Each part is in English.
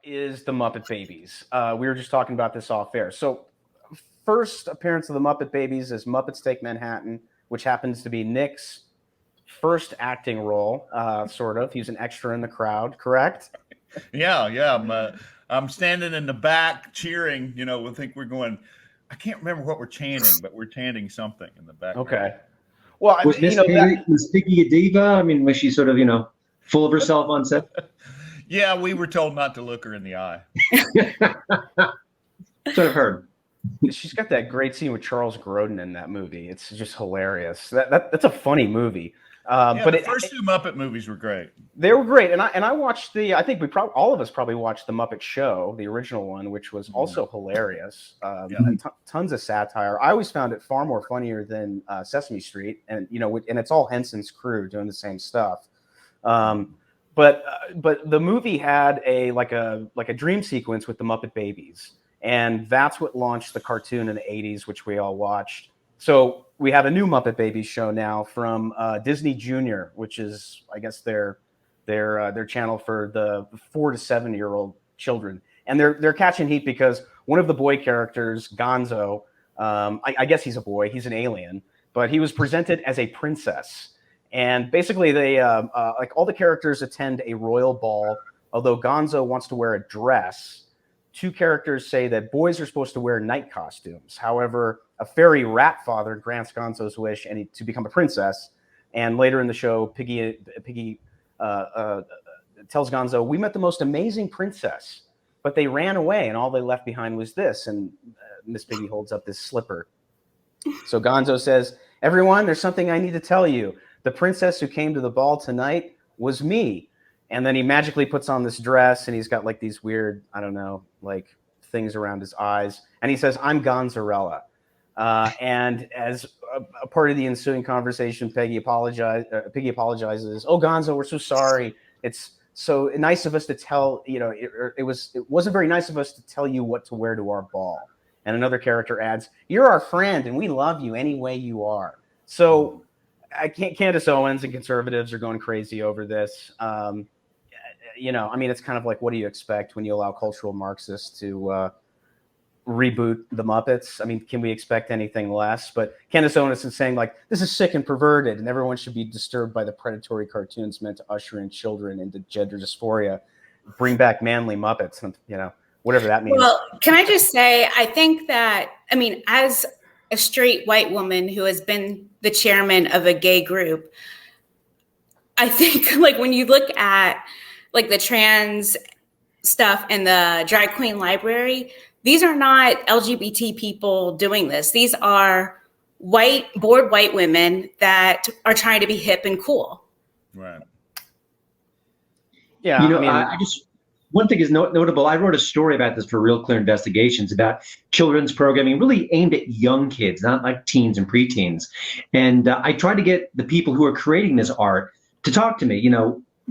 is the Muppet Babies. We were just talking about this off air. So, first appearance of the Muppet Babies is Muppets Take Manhattan, which happens to be Nick's first acting role, sort of. He's an extra in the crowd, correct? Yeah. I'm standing in the back cheering. I think we're going. I can't remember what we're chanting, but we're chanting something in the background. Okay. Well, was Piggy a diva? I mean, was she sort of, full of herself on set? Yeah, we were told not to look her in the eye. That's what I've heard. She's got that great scene with Charles Grodin in that movie. It's just hilarious. That's a funny movie. But the first two Muppet movies were great. They were great, and I watched I think all of us probably watched the Muppet Show, the original one, which was also hilarious. And tons of satire. I always found it far more funnier than Sesame Street, and and it's all Henson's crew doing the same stuff. But the movie had a dream sequence with the Muppet Babies, and that's what launched the cartoon in the 80s, which we all watched. So we have a new Muppet Babies show now from Disney Junior, which is, I guess, their channel for the 4 to 7-year-old children, and they're catching heat because one of the boy characters, Gonzo, I guess he's a boy, he's an alien, but he was presented as a princess. And basically, they all the characters attend a royal ball. Although Gonzo wants to wear a dress, 2 characters say that boys are supposed to wear night costumes. However, a fairy rat father grants Gonzo's wish to become a princess. And later in the show, Piggy tells Gonzo, "We met the most amazing princess, but they ran away, and all they left behind was this." And Miss Piggy holds up this slipper. So Gonzo says, "Everyone, there's something I need to tell you. The princess who came to the ball tonight was me." And then he magically puts on this dress, and he's got like these weird, I don't know, like things around his eyes. And he says, "I'm Gonzarella." And as a part of the ensuing conversation, Piggy apologizes. "Oh, Gonzo, we're so sorry. It's so nice of us to tell, it wasn't very nice of us to tell you what to wear to our ball." And another character adds, "You're our friend, and we love you any way you are." So Candace Owens and conservatives are going crazy over this. It's kind of like, what do you expect when you allow cultural Marxists to reboot the Muppets? I mean, can we expect anything less? But Candace Owens is saying, like, this is sick and perverted, and everyone should be disturbed by the predatory cartoons meant to usher in children into gender dysphoria. Bring back manly Muppets, and whatever that means. Well, can I just say, I think that, as a straight white woman who has been the chairman of a gay group, I think like when you look at like the trans stuff in the drag queen library, these are not LGBT people doing this. These are bored white women that are trying to be hip and cool. Right. Yeah. I just, one thing is notable. I wrote a story about this for Real Clear Investigations about children's programming really aimed at young kids, not like teens and preteens. And I tried to get the people who are creating this art to talk to me,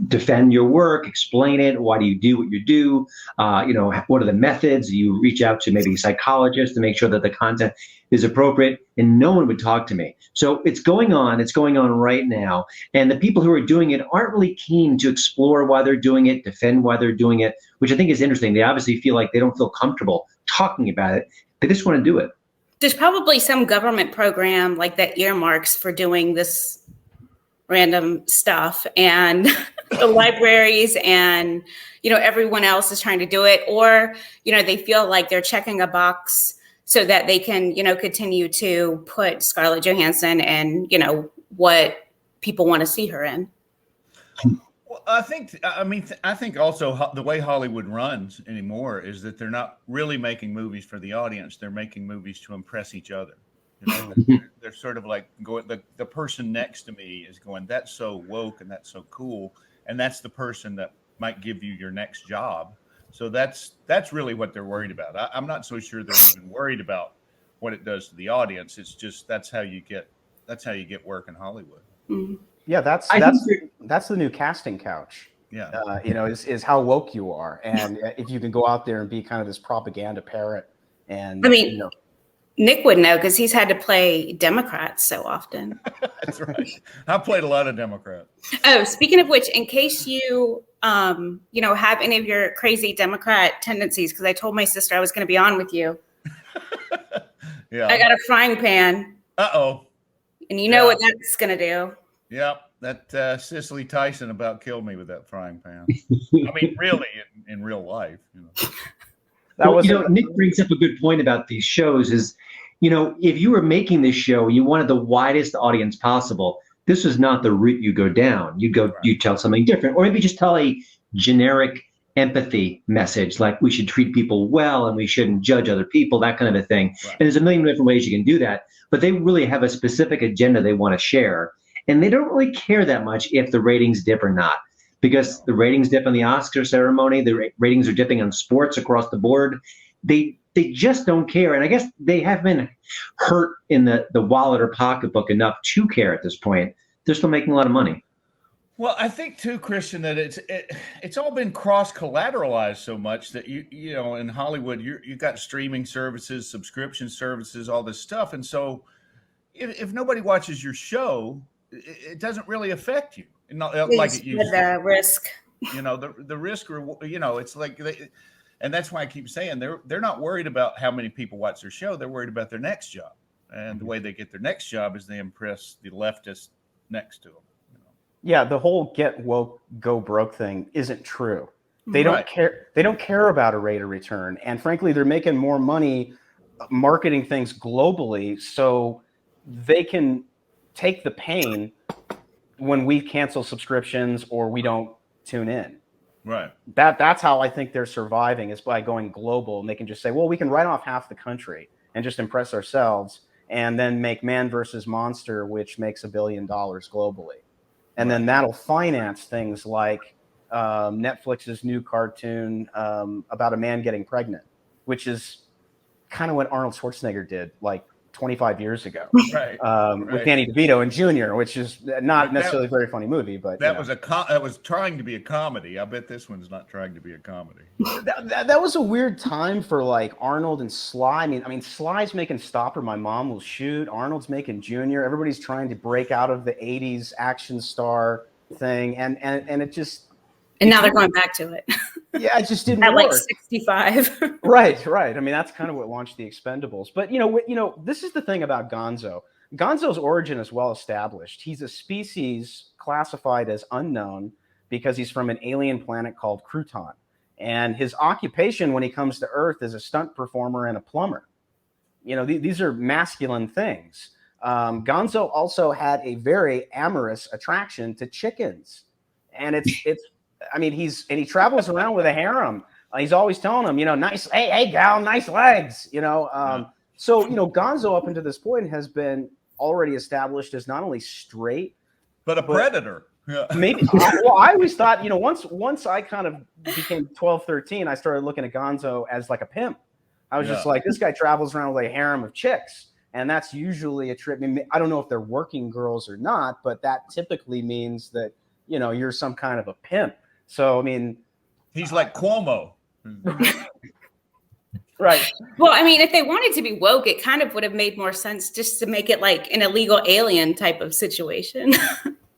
defend your work, explain it. Why do you do what you do? What are the methods? You reach out to maybe psychologists to make sure that the content is appropriate, and no one would talk to me. So it's going on right now. And the people who are doing it aren't really keen to explore why they're doing it, defend why they're doing it, which I think is interesting. They obviously feel like they don't feel comfortable talking about it. They just want to do it. There's probably some government program like that earmarks for doing this random stuff, and the libraries and everyone else is trying to do it, or they feel like they're checking a box so that they can continue to put Scarlett Johansson and what people want to see her in. Well, I think also the way Hollywood runs anymore is that they're not really making movies for the audience. They're making movies to impress each other. They're sort of like going, the person next to me is going, "That's so woke and that's so cool," and that's the person that might give you your next job. So that's really what they're worried about. I'm not so sure they're even worried about what it does to the audience. It's just that's how you get work in Hollywood. Mm-hmm. Yeah, that's the new casting couch. Yeah, is how woke you are, and if you can go out there and be kind of this propaganda parrot, and Nick would know because he's had to play Democrats so often. That's right. I played a lot of Democrats. Oh, speaking of which, in case you, have any of your crazy Democrat tendencies, because I told my sister I was going to be on with you. Yeah. I got a frying pan. Uh-oh. And you know what that's going to do. Yep. That Cicely Tyson about killed me with that frying pan. I mean, really, in real life. Nick brings up a good point about these shows is, if you were making this show, you wanted the widest audience possible. This is not the route you go down. You tell something different, or maybe just tell a generic empathy message, like we should treat people well and we shouldn't judge other people, that kind of a thing. Right. And there's a million different ways you can do that, but they really have a specific agenda they want to share. And they don't really care that much if the ratings dip or not, because the ratings dip on the Oscar ceremony, the ratings are dipping on sports across the board. They just don't care. And I guess they have been hurt in the wallet or pocketbook enough to care at this point. They're still making a lot of money. Well, I think too, Christian, that it's all been cross-collateralized so much that in Hollywood you got streaming services, subscription services, all this stuff, and so if nobody watches your show, it doesn't really affect you, like it used to. The risk, the risk, it's like and that's why I keep saying they're not worried about how many people watch their show. They're worried about their next job, and the way they get their next job is they impress the leftist next to them. Yeah, the whole get woke, go broke thing isn't true. They don't care. They don't care about a rate of return. And frankly, they're making more money marketing things globally so they can take the pain when we cancel subscriptions or we don't tune in. Right. That's how I think they're surviving, is by going global, and they can just say, well, we can write off half the country and just impress ourselves and then make Man versus Monster, which makes $1 billion globally. And then that'll finance things like Netflix's new cartoon about a man getting pregnant, which is kind of what Arnold Schwarzenegger did like 25 years ago, with Danny DeVito and Jr., which is not necessarily a very funny movie, but that was trying to be a comedy. I bet this one's not trying to be a comedy. That was a weird time for like Arnold and Sly. I mean, Sly's making Stopper My Mom Will Shoot. Arnold's making Jr. Everybody's trying to break out of the 80s action star thing, and it just. And now they're going back to it. Yeah, it just didn't at work. Like 65. Right. I mean, that's kind of what launched the Expendables. But this is the thing about Gonzo. Gonzo's origin is well established. He's a species classified as unknown because he's from an alien planet called Crouton. And his occupation when he comes to Earth is a stunt performer and a plumber. These are masculine things. Gonzo also had a very amorous attraction to chickens, and he travels around with a harem. He's always telling them, nice, hey gal, nice legs, So, Gonzo up until this point has been already established as not only straight, but a predator. Yeah. Maybe. Well, I always thought, once I kind of became 12, 13, I started looking at Gonzo as like a pimp. I was just like, this guy travels around with a harem of chicks. And that's usually a trip. I don't know if they're working girls or not, but that typically means that, you're some kind of a pimp. So, he's like Cuomo. Right. Well, if they wanted to be woke, it kind of would have made more sense just to make it like an illegal alien type of situation.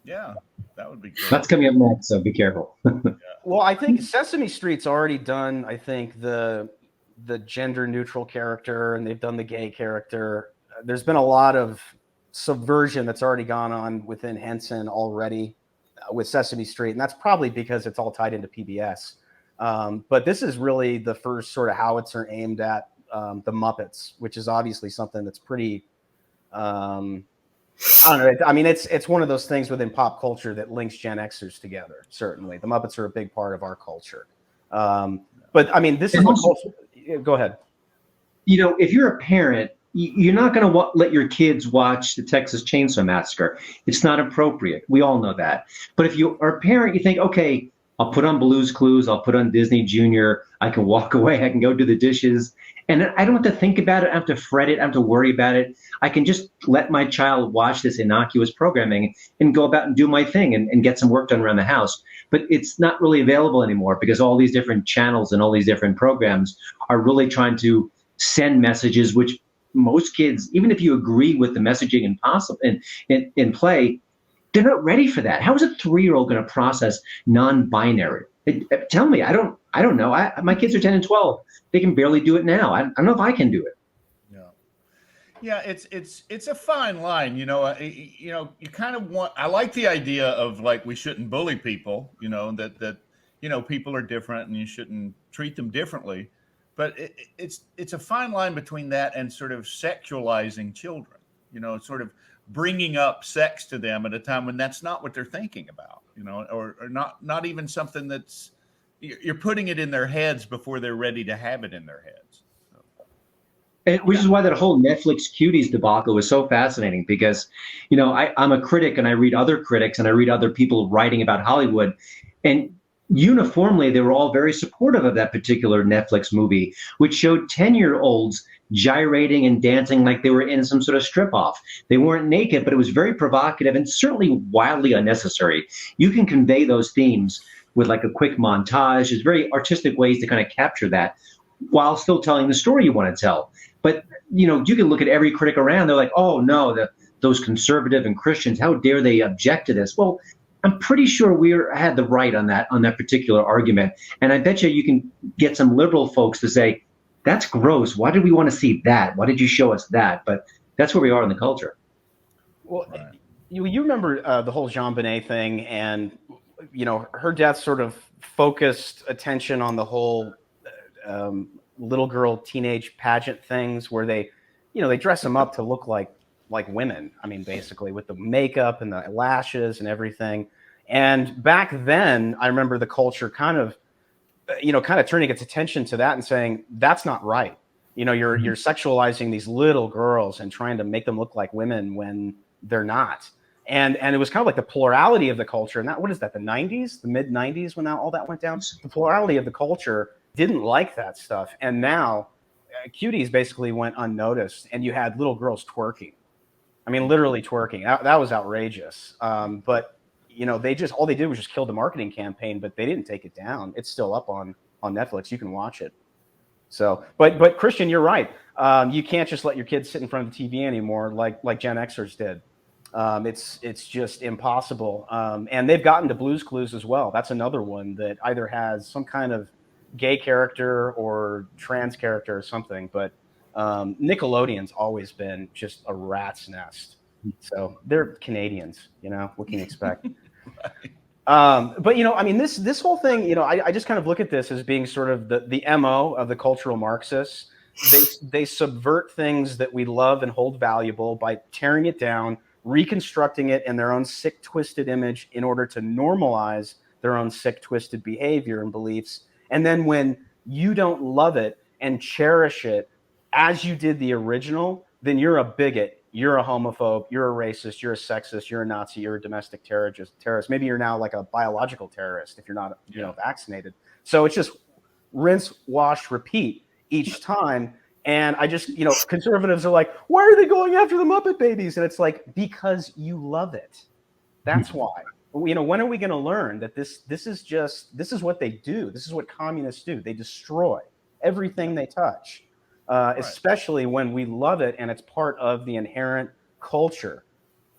Yeah, that would be good. That's coming up next, so be careful. Well, I think Sesame Street's already done, the gender neutral character, and they've done the gay character. There's been a lot of subversion that's already gone on within Henson already with Sesame Street, and that's probably because it's all tied into PBS. But this is really the first sort of howitzer aimed at the Muppets, which is obviously something that's pretty. I don't know. It's one of those things within pop culture that links Gen Xers together. Certainly, the Muppets are a big part of our culture. But this is go ahead. If you're a parent, you're not going to let your kids watch the Texas Chainsaw Massacre. It's not appropriate. We all know that. But if you are a parent, you think, okay, I'll put on Blue's Clues. I'll put on Disney Junior. I can walk away. I can go do the dishes. And I don't have to think about it. I don't have to fret it. I don't have to worry about it. I can just let my child watch this innocuous programming and go about and do my thing and get some work done around the house. But it's not really available anymore because all these different channels and all these different programs are really trying to send messages which most kids, even if you agree with the messaging and possible in play, they're not ready for that. How is a 3-year-old going to process non-binary? Tell me, I don't know. My kids are 10 and 12. They can barely do it now. I don't know if I can do it. Yeah, it's a fine line, you kind of want. I like the idea of like we shouldn't bully people, that people are different and you shouldn't treat them differently, but it's a fine line between that and sort of sexualizing children, sort of bringing up sex to them at a time when that's not what they're thinking about, or not even something that's you're putting it in their heads before they're ready to have it in their heads. Which is why that whole Netflix cuties debacle was so fascinating because, I'm a critic and I read other critics and I read other people writing about Hollywood, and uniformly they were all very supportive of that particular Netflix movie, which showed 10-year-olds gyrating and dancing like they were in some sort of strip off. They weren't naked, but it was very provocative and certainly wildly unnecessary. You can convey those themes with like a quick montage. There's very artistic ways to kind of capture that while still telling the story you want to tell. But, you can look at every critic around. They're like, oh, no, those conservative and Christians, how dare they object to this? Well, I'm pretty sure we had the right on that particular argument. And I bet you can get some liberal folks to say, that's gross. Why did we want to see that? Why did you show us that? But that's where we are in the culture. Well, you remember the whole JonBenet thing, and, her death sort of focused attention on the whole little girl teenage pageant things where they dress them up to look like women. I mean, basically with the makeup and the lashes and everything. And back then, I remember the culture kind of turning its attention to that and saying, that's not right. You're sexualizing these little girls and trying to make them look like women when they're not. And it was kind of like the plurality of the culture. And what is that, the 90s, the mid 90s when all that went down? The plurality of the culture didn't like that stuff. And now cuties basically went unnoticed, and you had little girls twerking. I mean, literally twerking. That was outrageous. But all they did was just kill the marketing campaign, but they didn't take it down. It's still up on Netflix. You can watch it. So, but Christian, you're right. You can't just let your kids sit in front of the TV anymore, like Gen Xers did. It's just impossible. And they've gotten to Blue's Clues as well. That's another one that either has some kind of gay character or trans character or something. But Nickelodeon's always been just a rat's nest. So they're Canadians, what can you expect? But this whole thing, I just kind of look at this as being sort of the MO of the cultural Marxists. They subvert things that we love and hold valuable by tearing it down, reconstructing it in their own sick, twisted image in order to normalize their own sick, twisted behavior and beliefs. And then when you don't love it and cherish it as you did the original, then you're a bigot, you're a homophobe, you're a racist, you're a sexist, you're a Nazi, you're a domestic terrorist. Maybe you're now like a biological terrorist if you're not, vaccinated. So it's just rinse, wash, repeat each time. And I just, conservatives are like, why are they going after the Muppet Babies? And it's like, because you love it. That's why. When are we going to learn that this is what they do? This is what communists do. They destroy everything they touch, especially when we love it and it's part of the inherent culture.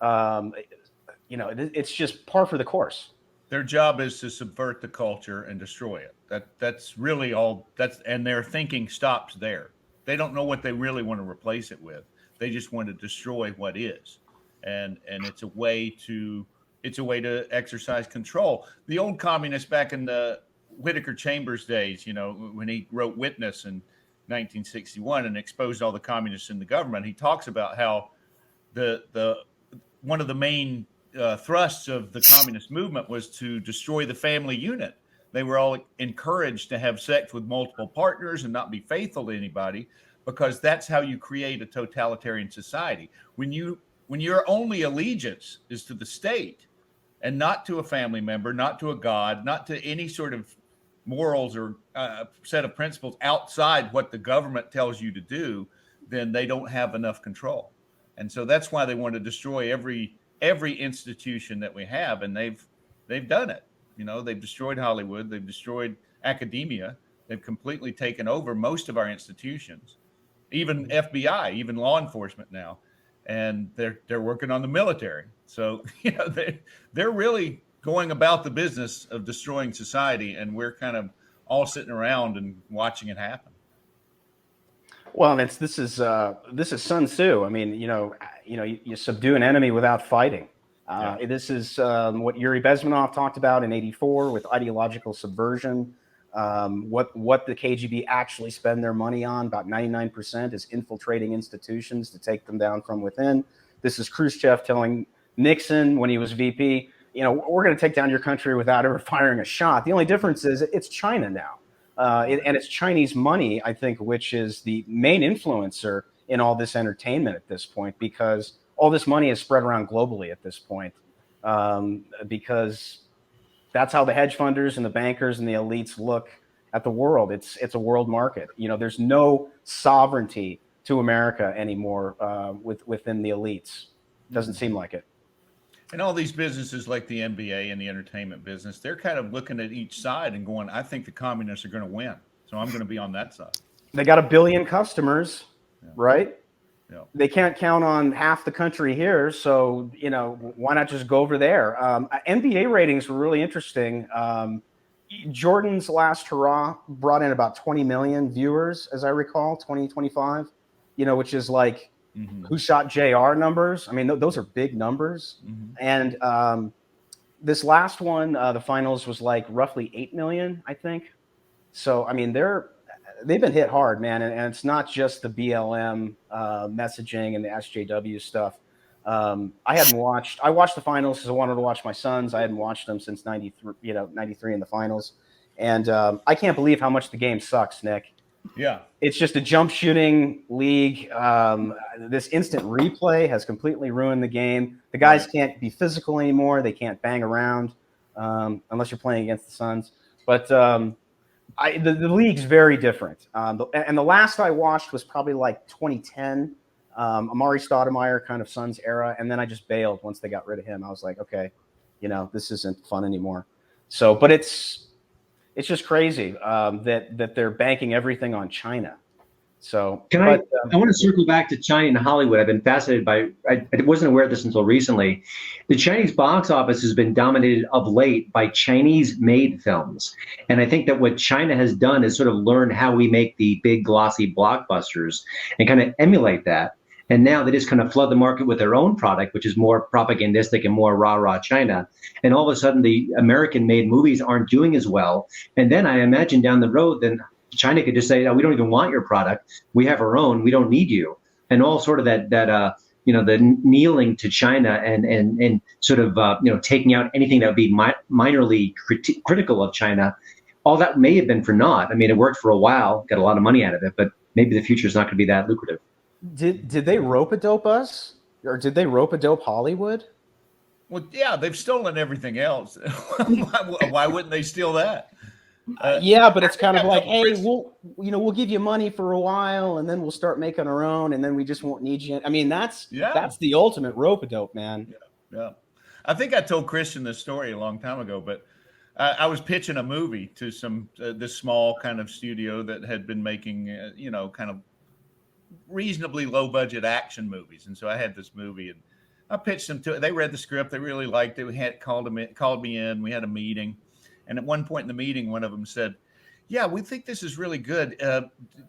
It's just par for the course. Their job is to subvert the culture and destroy it. That's really all. And their thinking stops there. They don't know what they really want to replace it with. They just want to destroy what is, and it's a way to exercise control. The old communists back in the Whittaker Chambers days, when he wrote Witness in 1961 and exposed all the communists in the government, he talks about how the one of the main thrusts of the communist movement was to destroy the family unit. They were all encouraged to have sex with multiple partners and not be faithful to anybody, because that's how you create a totalitarian society. When your only allegiance is to the state and not to a family member, not to a God, not to any sort of morals or set of principles outside what the government tells you to do, then they don't have enough control. And so that's why they want to destroy every institution that we have, and they've done it. They've destroyed Hollywood, they've destroyed academia, they've completely taken over most of our institutions, even FBI, even law enforcement now, and they're working on the military. So they're really going about the business of destroying society, and we're kind of all sitting around and watching it happen. Well, this is Sun Tzu. I mean, you subdue an enemy without fighting. This is what Yuri Bezmenov talked about in '84 with ideological subversion. What the KGB actually spend their money on, about 99%, is infiltrating institutions to take them down from within. This is Khrushchev telling Nixon when he was VP, we're going to take down your country without ever firing a shot. The only difference is it's China now. And it's Chinese money, I think, which is the main influencer in all this entertainment at this point, because all this money is spread around globally at this point, because that's how the hedge funders and the bankers and the elites look at the world. It's a world market. There's no sovereignty to America anymore within the elites. Doesn't seem like it. And all these businesses like the NBA and the entertainment business, they're kind of looking at each side and going, I think the communists are going to win, so I'm going to be on that side. They got 1 billion customers, right? Yeah. They can't count on half the country here, so why not just go over there? NBA ratings were really interesting. Jordan's Last Hurrah brought in about 20 million viewers, as I recall, 2025, which is like Who Shot JR numbers. I mean, those are big numbers. And this last one, the finals, was like roughly 8 million, I think. So, I mean, they've been hit hard, man. And it's not just the BLM messaging and the SJW stuff. I watched the finals because I wanted to watch my sons. I hadn't watched them since 93 in the finals. And I can't believe how much the game sucks, Nick. Yeah. It's just a jump shooting league. This instant replay has completely ruined the game. The guys can't be physical anymore. They can't bang around unless you're playing against the Suns. But the league's very different. And the last I watched was probably like 2010, Amari Stoudemire kind of Suns era. And then I just bailed once they got rid of him. I was like, okay, this isn't fun anymore. So, but it's just crazy that they're banking everything on China. So I want to circle back to China and Hollywood. I've been fascinated by, I wasn't aware of this until recently. The Chinese box office has been dominated of late by Chinese made films. And I think that what China has done is sort of learn how we make the big glossy blockbusters and kind of emulate that. And now they just kind of flood the market with their own product, which is more propagandistic and more rah-rah China. And all of a sudden, the American-made movies aren't doing as well. And then I imagine down the road, then China could just say, "Oh, we don't even want your product. We have our own. We don't need you." And all sort of that the kneeling to China and sort of taking out anything that would be minorly critical of China. All that may have been for naught. I mean, it worked for a while, got a lot of money out of it, but maybe the future is not going to be that lucrative. Did they rope-a-dope us, or did they rope-a-dope Hollywood? Well, yeah, they've stolen everything else. Why wouldn't they steal that? Yeah, but it's kind of like, hey, we'll give you money for a while, and then we'll start making our own, and then we just won't need you. I mean, that's the ultimate rope-a-dope, man. Yeah. I think I told Christian this story a long time ago, but I was pitching a movie to this small kind of studio that had been making kind of reasonably low budget action movies. And so I had this movie and I pitched them to it. They read the script. They really liked it. We had called me in. We had a meeting. And at one point in the meeting, one of them said, "Yeah, we think this is really good.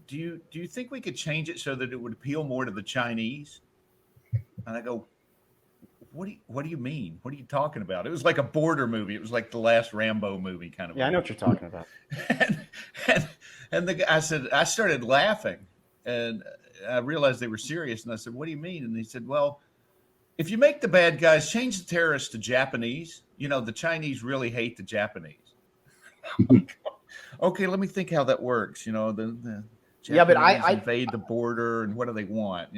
Do you think we could change it so that it would appeal more to the Chinese?" And I go, What do you mean? What are you talking about? It was like a border movie. It was like the last Rambo movie kind of. Yeah, movie. I know what you're talking about. and the guy, I started laughing, and I realized they were serious. And I said, "What do you mean?" And he said, "Well, if you make the bad guys change the terrorists to Japanese, the Chinese really hate the Japanese." Okay, let me think how that works. The Japanese but I invade the border, and what do they want?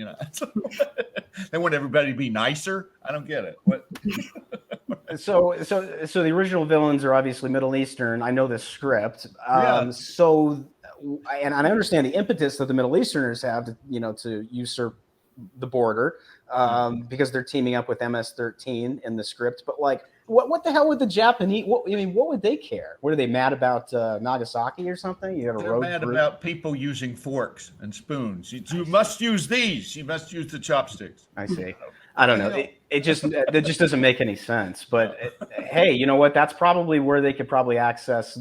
They want everybody to be nicer. I don't get it. What? So the original villains are obviously Middle Eastern. I know the script. So, and I understand the impetus that the Middle Easterners have to usurp the border because they're teaming up with MS-13 in the script. But what the hell would the Japanese? What would they care? What are they mad about? Nagasaki or something? You got a They're road mad group? about people using forks and spoons. You must use these. You must use the chopsticks. I see. I don't know. It just doesn't make any sense. But hey, you know what? That's probably where they could probably access,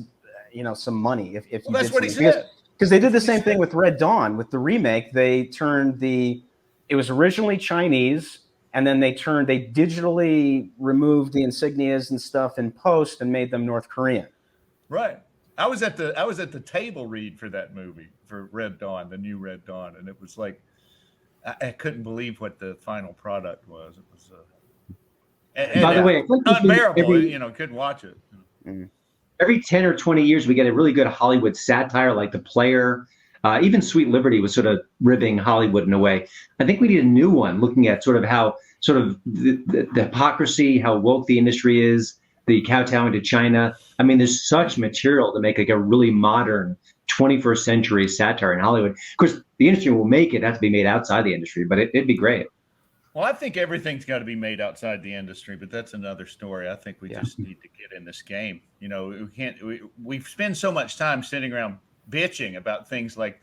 some money if you. That's did what he something. said. Because they did the same thing with Red Dawn with the remake. They turned it was originally Chinese, and then they digitally removed the insignias and stuff in post and made them North Korean. Right. I was at the table read for that movie, for Red Dawn, the new Red Dawn, and it was like I couldn't believe what the final product was. It was by the way, unbearable. Couldn't watch it. Every 10 or 20 years, we get a really good Hollywood satire, like The Player. Even Sweet Liberty was sort of ribbing Hollywood in a way. I think we need a new one, looking at sort of how the hypocrisy, how woke the industry is, the kowtowing to China. I mean, there's such material to make like a really modern 21st century satire in Hollywood. Of course, the industry will make it have to be made outside the industry, but it'd be great. Well, I think everything's got to be made outside the industry, but that's another story. I think we just need to get in this game. We spend so much time sitting around bitching about things like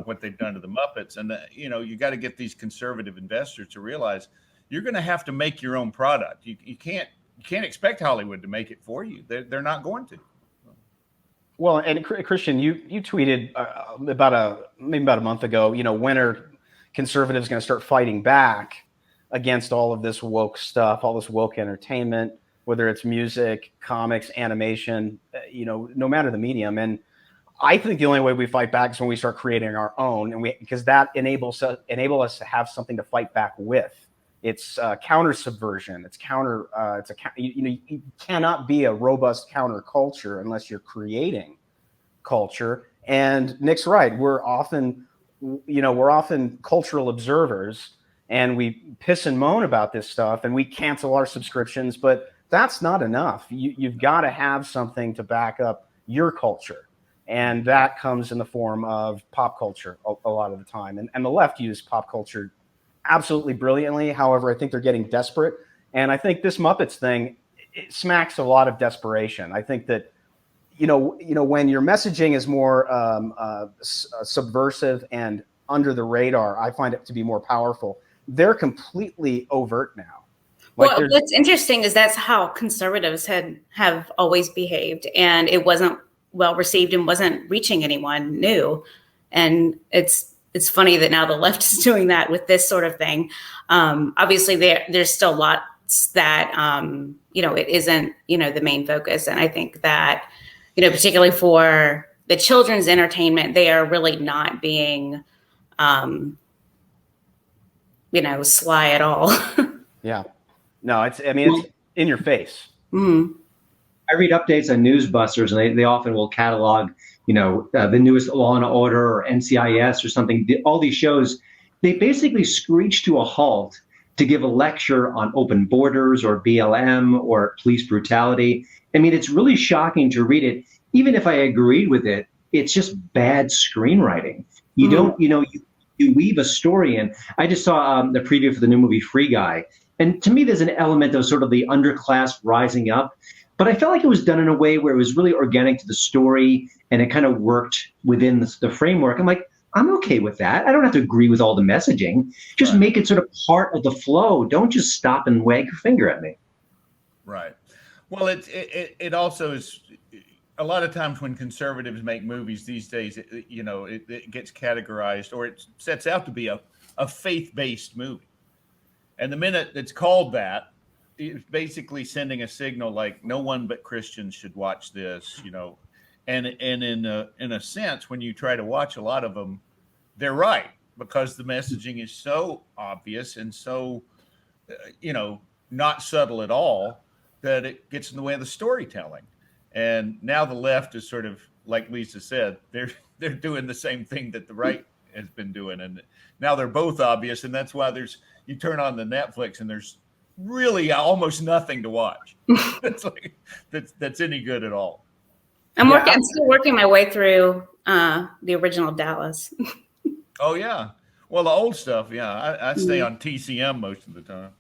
what they've done to the Muppets. And, you got to get these conservative investors to realize you're going to have to make your own product. You can't expect Hollywood to make it for you. They're not going to. Well, and Christian, you tweeted maybe about a month ago, when are conservatives going to start fighting back against all of this woke stuff, all this woke entertainment, whether it's music, comics, animation, no matter the medium. And I think the only way we fight back is when we start creating our own, because that enable us to have something to fight back with. It's counter subversion. It's counter. You cannot be a robust counterculture unless you're creating culture. And Nick's right. We're often cultural observers, and we piss and moan about this stuff, and we cancel our subscriptions. But that's not enough. You've got to have something to back up your culture. And that comes in the form of pop culture a lot of the time. And the left use pop culture absolutely brilliantly. However, I think they're getting desperate. And I think this Muppets thing, it smacks a lot of desperation. I think that, when your messaging is more subversive and under the radar, I find it to be more powerful. They're completely overt now. What's interesting is that's how conservatives have always behaved. And it wasn't well received and wasn't reaching anyone new. And it's funny that now the left is doing that with this sort of thing. Obviously, there's still lots that it isn't the main focus. And I think that particularly for the children's entertainment, they are really not being sly at all. Yeah, no, it's in your face. Mm-hmm. I read updates on Newsbusters, and they often will catalog, the newest Law and Order or NCIS or something. All these shows, they basically screech to a halt to give a lecture on open borders or BLM or police brutality. I mean, it's really shocking to read it. Even if I agreed with it, it's just bad screenwriting. You don't, you weave a story in. I just saw the preview for the new movie Free Guy. And to me, there's an element of sort of the underclass rising up. But I felt like it was done in a way where it was really organic to the story, and it kind of worked within the framework. I'm like, I'm okay with that. I don't have to agree with all the messaging. Just make it sort of part of the flow. Don't just stop and wag your finger at me. Right. Well, it also is a lot of times when conservatives make movies these days, it gets categorized, or it sets out to be a faith-based movie. And the minute it's called that, it's basically sending a signal like no one but Christians should watch this, and in a sense, when you try to watch a lot of them, they're right, because the messaging is so obvious and so, not subtle at all, that it gets in the way of the storytelling. And now the left is sort of, like Lisa said, they're doing the same thing that the right has been doing, and now they're both obvious, and that's why you turn on the Netflix and there's really almost nothing to watch. that's any good at all. I'm still working my way through the original Dallas. Oh yeah, well the old stuff, yeah. I stay on TCM most of the time.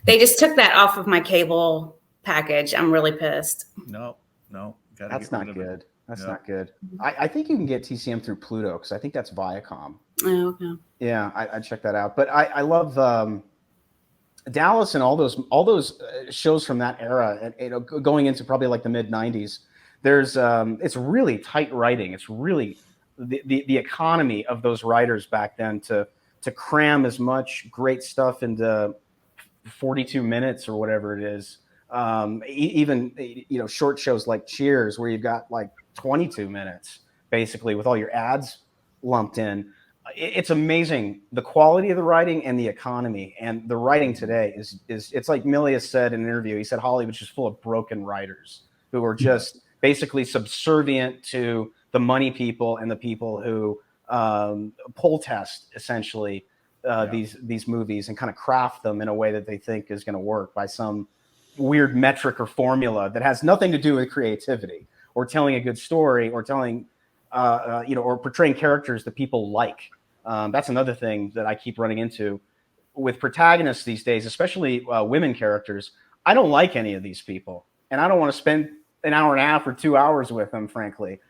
They just took that off of my cable package. I'm really pissed. No. That's not good. That's not good. I think you can get TCM through Pluto because I think that's Viacom. Oh, okay. Yeah, I checked that out. But I love Dallas and all those shows from that era. And, going into probably like the mid '90s. There's it's really tight writing. It's really the economy of those writers back then to cram as much great stuff into 42 minutes or whatever it is. Even short shows like Cheers, where you've got like 22 minutes basically with all your ads lumped in. It's amazing the quality of the writing and the economy. And the writing today is it's like Milius said in an interview. He said Hollywood's just full of broken writers who are just basically subservient to the money people and the people who pull test essentially these movies and kind of craft them in a way that they think is going to work by some weird metric or formula that has nothing to do with creativity or telling a good story or telling or portraying characters that people like. That's another thing that I keep running into with protagonists these days, especially women characters. I don't like any of these people, and I don't want to spend an hour and a half or 2 hours with them, frankly.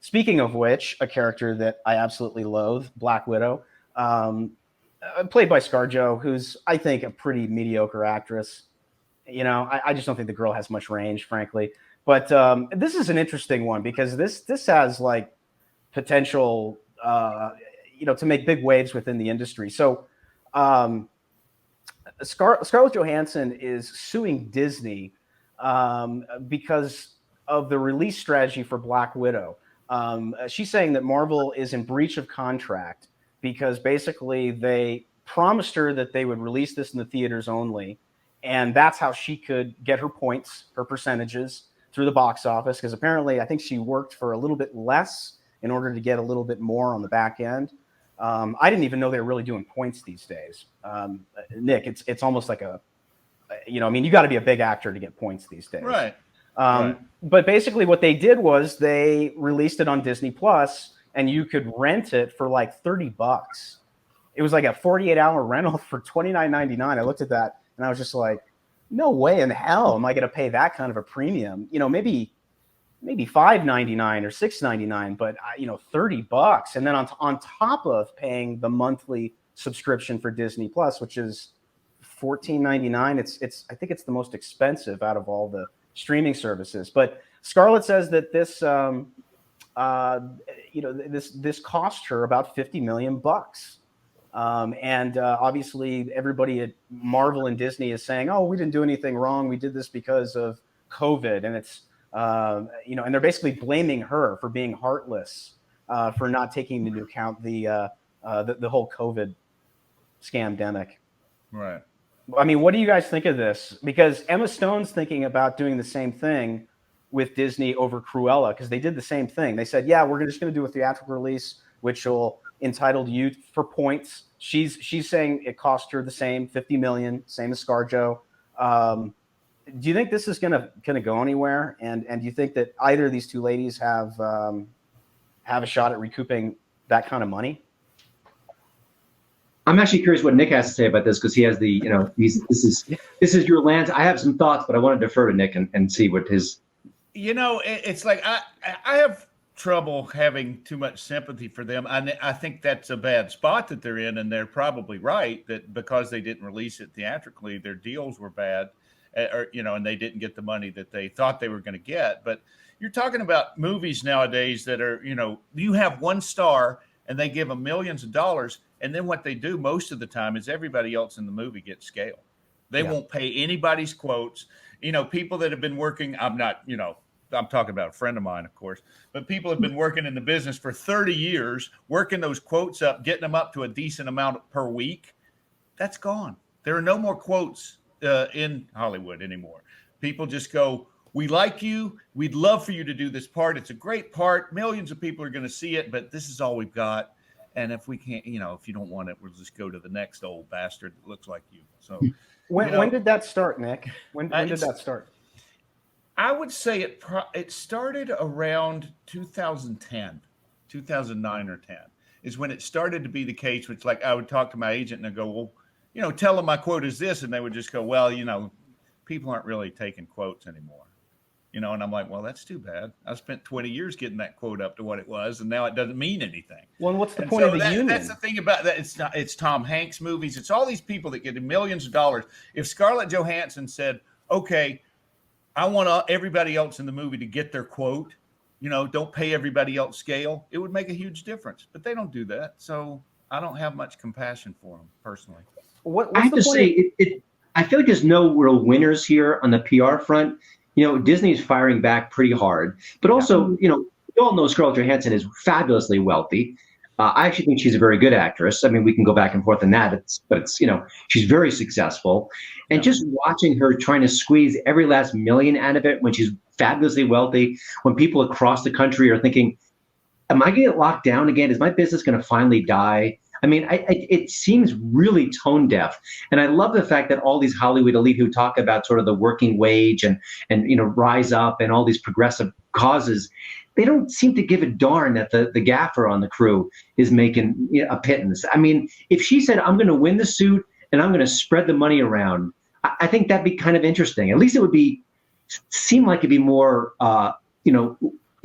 Speaking of which, a character that I absolutely loathe, Black Widow, played by ScarJo, who's, I think, a pretty mediocre actress. I just don't think the girl has much range, frankly. But this is an interesting one because this has like potential, to make big waves within the industry. So Scarlett Johansson is suing Disney because of the release strategy for Black Widow. She's saying that Marvel is in breach of contract because basically they promised her that they would release this in the theaters only. And that's how she could get her points, her percentages through the box office. Because apparently I think she worked for a little bit less in order to get a little bit more on the back end. I didn't even know they were really doing points these days. Nick, it's almost like you got to be a big actor to get points these days. Right. But basically what they did was they released it on Disney Plus and you could rent it for like $30. It was like a 48-hour rental for $29.99. I looked at that and I was just like, no way in hell am I going to pay that kind of a premium. Maybe $5.99 or $6.99, but $30, and then on top of paying the monthly subscription for Disney Plus, which is $14.99. It's I think it's the most expensive out of all the streaming services. But Scarlett says that this this cost her about $50 million. And obviously everybody at Marvel and Disney is saying, oh, we didn't do anything wrong. We did this because of COVID. And it's, and they're basically blaming her for being heartless, for not taking into account the whole COVID scamdemic. Right. I mean, what do you guys think of this? Because Emma Stone's thinking about doing the same thing with Disney over Cruella, because they did the same thing. They said, yeah, we're just going to do a theatrical release, which will entitle you for points. She's saying it cost her the same, $50 million, same as ScarJo. Do you think this is gonna go anywhere? And do you think that either of these two ladies have a shot at recouping that kind of money? I'm actually curious what Nick has to say about this because he has the, this is your land. I have some thoughts, but I want to defer to Nick and see what his. It's like I have trouble having too much sympathy for them. I think that's a bad spot that they're in, and they're probably right that because they didn't release it theatrically, their deals were bad, and they didn't get the money that they thought they were going to get. But you're talking about movies nowadays that are, you have one star and they give them millions of dollars. And then what they do most of the time is everybody else in the movie gets scale. They won't pay anybody's quotes. People that have been working, I'm talking about a friend of mine, of course, but people have been working in the business for 30 years, working those quotes up, getting them up to a decent amount per week. That's gone. There are no more quotes in Hollywood anymore. People just go, we like you. We'd love for you to do this part. It's a great part. Millions of people are going to see it, but this is all we've got. And if we can't, if you don't want it, we'll just go to the next old bastard that looks like you. So when did that start, Nick? When did that start? I would say it started around 2010, 2009 or 10 is when it started to be the case, which like I would talk to my agent and I go, well, tell them my quote is this. And they would just go, well, people aren't really taking quotes anymore. And I'm like, well, that's too bad. I spent 20 years getting that quote up to what it was, and now it doesn't mean anything. Well, and what's the point of the union? That's the thing about that. It's Tom Hanks movies. It's all these people that get millions of dollars. If Scarlett Johansson said, okay, I want everybody else in the movie to get their quote, don't pay everybody else scale, it would make a huge difference. But they don't do that. So I don't have much compassion for them personally. I have to say, I feel like there's no real winners here on the PR front. Disney is firing back pretty hard, but also, we all know Scarlett Johansson is fabulously wealthy. I actually think she's a very good actress. I mean, we can go back and forth on that, but she's very successful. And just watching her trying to squeeze every last million out of it when she's fabulously wealthy, when people across the country are thinking, am I going to get locked down again? Is my business going to finally die? I mean, it seems really tone deaf. And I love the fact that all these Hollywood elite who talk about sort of the working wage and rise up and all these progressive causes, they don't seem to give a darn that the gaffer on the crew is making a pittance. I mean, if she said, I'm going to win the suit and I'm going to spread the money around, I think that'd be kind of interesting. At least it would seem like it'd be more,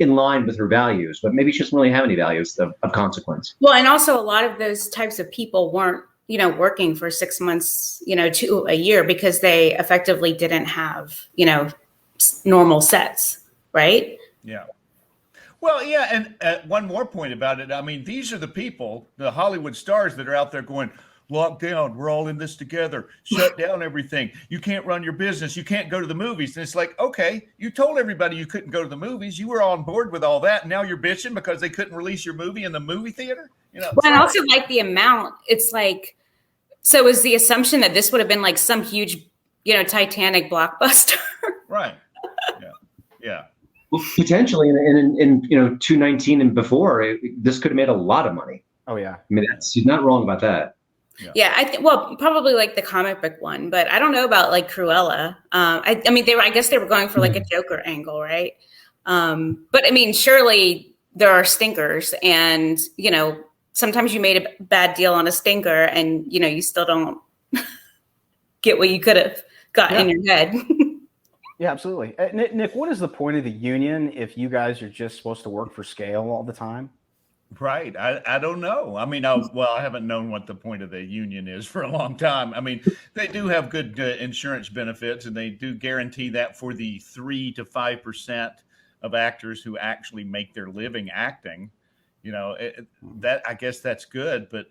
in line with her values, but maybe she doesn't really have any values of consequence. Well, and also a lot of those types of people weren't, working for 6 months, to a year because they effectively didn't have, normal sets, right? Yeah. Well, yeah. And one more point about it. I mean, these are the people, the Hollywood stars that are out there going, lock down. We're all in this together. Shut down everything. You can't run your business. You can't go to the movies. And it's like, okay, you told everybody you couldn't go to the movies. You were on board with all that. And now you're bitching because they couldn't release your movie in the movie theater. Well, I also like the amount. It's like, so is the assumption that this would have been like some huge, Titanic blockbuster? Right. Yeah. Yeah. Well, potentially in 2019 and before, this could have made a lot of money. Oh yeah. I mean, she's not wrong about that. Yeah, I think probably like the comic book one, but I don't know about like Cruella. I mean, I guess they were going for like a Joker angle, right? But I mean, surely there are stinkers, and sometimes you made a bad deal on a stinker, and you still don't get what you could have got in your head. Yeah, absolutely. Nick, what is the point of the union if you guys are just supposed to work for scale all the time? Right. I don't know. I mean, I haven't known what the point of the union is for a long time. I mean, they do have good insurance benefits, and they do guarantee that for the 3 to 5% of actors who actually make their living acting. That I guess that's good. But,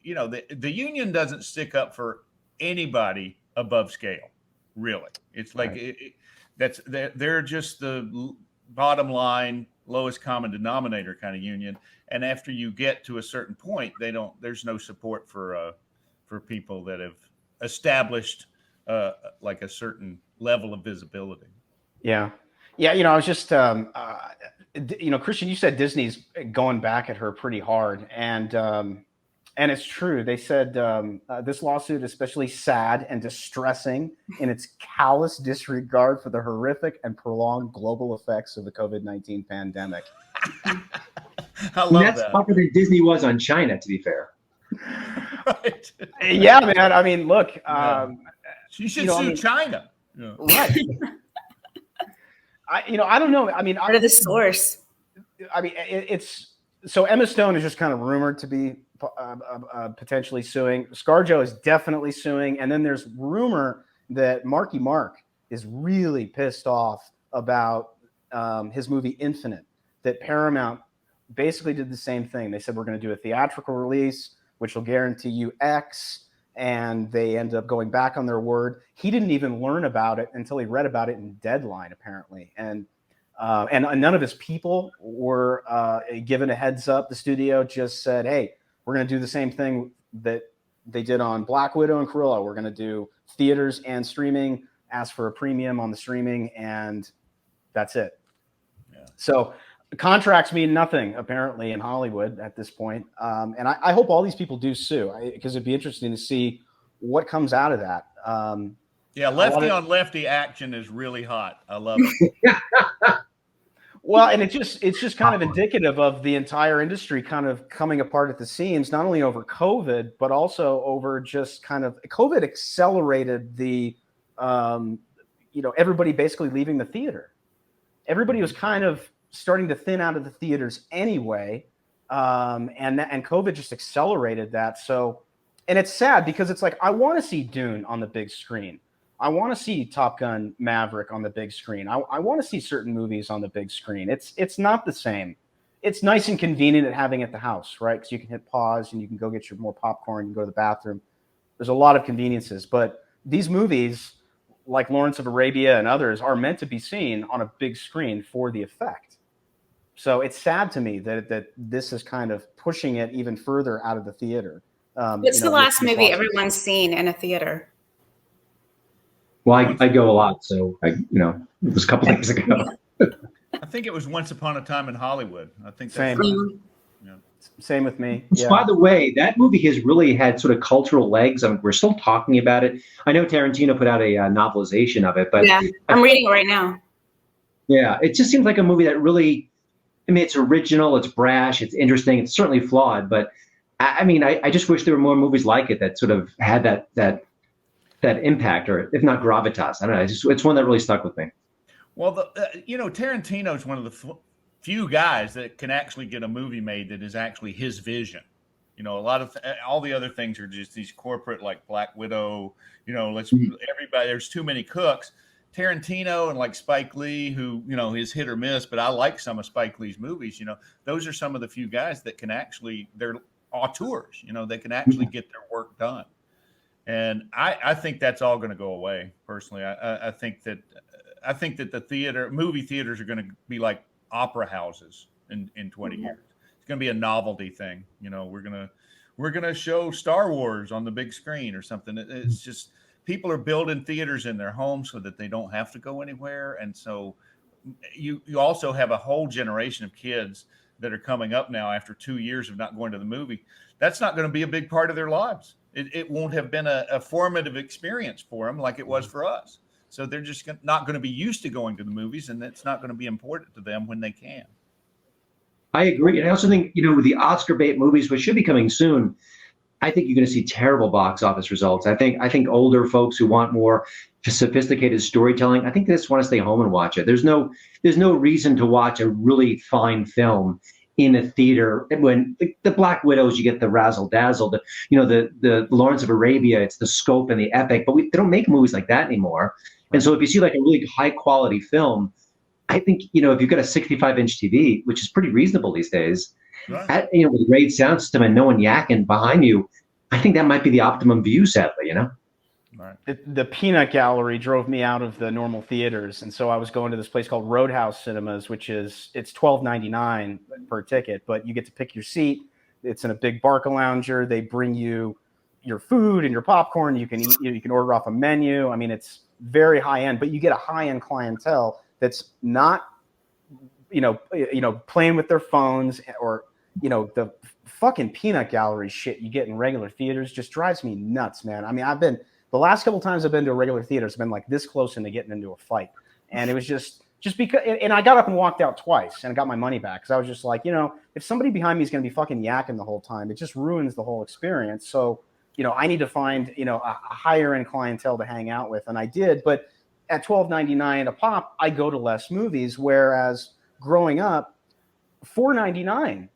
the union doesn't stick up for anybody above scale, really. It's like they're just the bottom line, lowest common denominator kind of union. And after you get to a certain point, there's no support for people that have established like a certain level of visibility. Yeah. Yeah. I was just, Christian, you said Disney's going back at her pretty hard, and it's true. They said this lawsuit is especially sad and distressing in its callous disregard for the horrific and prolonged global effects of the COVID-19 pandemic. I love that's that. tougher than Disney was on China, to be fair. Right. Yeah, man. I mean, look. She should sue China. Yeah. Right. I don't know. I mean, part of the source. I mean, it's so Emma Stone is just kind of rumored to be potentially suing. ScarJo is definitely suing, and then there's rumor that Marky Mark is really pissed off about his movie Infinite. That Paramount basically did the same thing. They said we're going to do a theatrical release, which will guarantee you X, and they ended up going back on their word. He didn't even learn about it until he read about it in Deadline, apparently, and none of his people were given a heads up. The studio just said, "Hey, we're going to do the same thing that they did on Black Widow and Cruella. We're going to do theaters and streaming, ask for a premium on the streaming, and that's it." Yeah. So contracts mean nothing, apparently, in Hollywood at this point. And I hope all these people do sue, because it'd be interesting to see what comes out of that. Yeah, lefty on lefty action is really hot. I love it. Well, and it's just kind of indicative of the entire industry kind of coming apart at the seams, not only over COVID, but also over just kind of COVID accelerated the everybody basically leaving the theater. Everybody was kind of starting to thin out of the theaters anyway. And COVID just accelerated that. So, and it's sad because it's like, I want to see Dune on the big screen. I want to see Top Gun Maverick on the big screen. I want to see certain movies on the big screen. It's not the same. It's nice and convenient at having it at the house, right? Because you can hit pause and you can go get your more popcorn, you can go to the bathroom. There's a lot of conveniences, but these movies like Lawrence of Arabia and others are meant to be seen on a big screen for the effect. So it's sad to me that this is kind of pushing it even further out of the theater. What's the last movie everyone's seen in a theater? Well, I go a lot, so it was a couple days ago. I think it was Once Upon a Time in Hollywood. I think same. Yeah. Same with me. Yeah. By the way, that movie has really had sort of cultural legs. I mean, we're still talking about it. I know Tarantino put out a novelization of it, but yeah, I'm reading it right now. Yeah, it just seems like a movie that really, I mean, it's original, it's brash, it's interesting, it's certainly flawed, but I just wish there were more movies like it that sort of had that impact, or if not gravitas. I don't know. It's one that really stuck with me. Well, Tarantino is one of the few guys that can actually get a movie made that is actually his vision. A lot of all the other things are just these corporate, like Black Widow. Everybody. There's too many cooks. Tarantino and like Spike Lee, who is hit or miss, but I like some of Spike Lee's movies. Those are some of the few guys that can actually, they're auteurs. They can actually get their work done. And I think that's all going to go away. Personally, I think that the movie theaters are going to be like opera houses in 20 years. It's going to be a novelty thing. We're going to show Star Wars on the big screen or something. It's just, people are building theaters in their homes so that they don't have to go anywhere. And so you also have a whole generation of kids that are coming up now after 2 years of not going to the movie. That's not going to be a big part of their lives. It won't have been a formative experience for them like it was for us. So they're just not going to be used to going to the movies, and it's not going to be important to them when they can. I agree. And I also think, with the Oscar bait movies, which should be coming soon, I think you're going to see terrible box office results. I think older folks who want more sophisticated storytelling, I think they just want to stay home and watch it. There's no reason to watch a really fine film in a theater. When the Black Widows, you get the razzle dazzle, the Lawrence of Arabia, it's the scope and the epic, but they don't make movies like that anymore. And so if you see like a really high quality film, I think, if you've got a 65-inch TV, which is pretty reasonable these days, right, with a great sound system and no one yakking behind you, I think that might be the optimum view, sadly, Right. The peanut gallery drove me out of the normal theaters, and so I was going to this place called Roadhouse Cinemas, which it's $12.99 per ticket, but you get to pick your seat. It's in a big Barca lounger. They bring you your food and your popcorn. You can eat. You can order off a menu. I mean, it's very high end, but you get a high end clientele that's not, playing with their phones or the fucking peanut gallery shit you get in regular theaters just drives me nuts, man. I mean, the last couple times I've been to a regular theater, it's been like this close into getting into a fight. And it was just because, and I got up and walked out twice and I got my money back. Cause I was just like, if somebody behind me is going to be fucking yakking the whole time, it just ruins the whole experience. So, I need to find, a higher end clientele to hang out with. And I did, but at $12.99 a pop, I go to less movies. Whereas growing up, $4.99,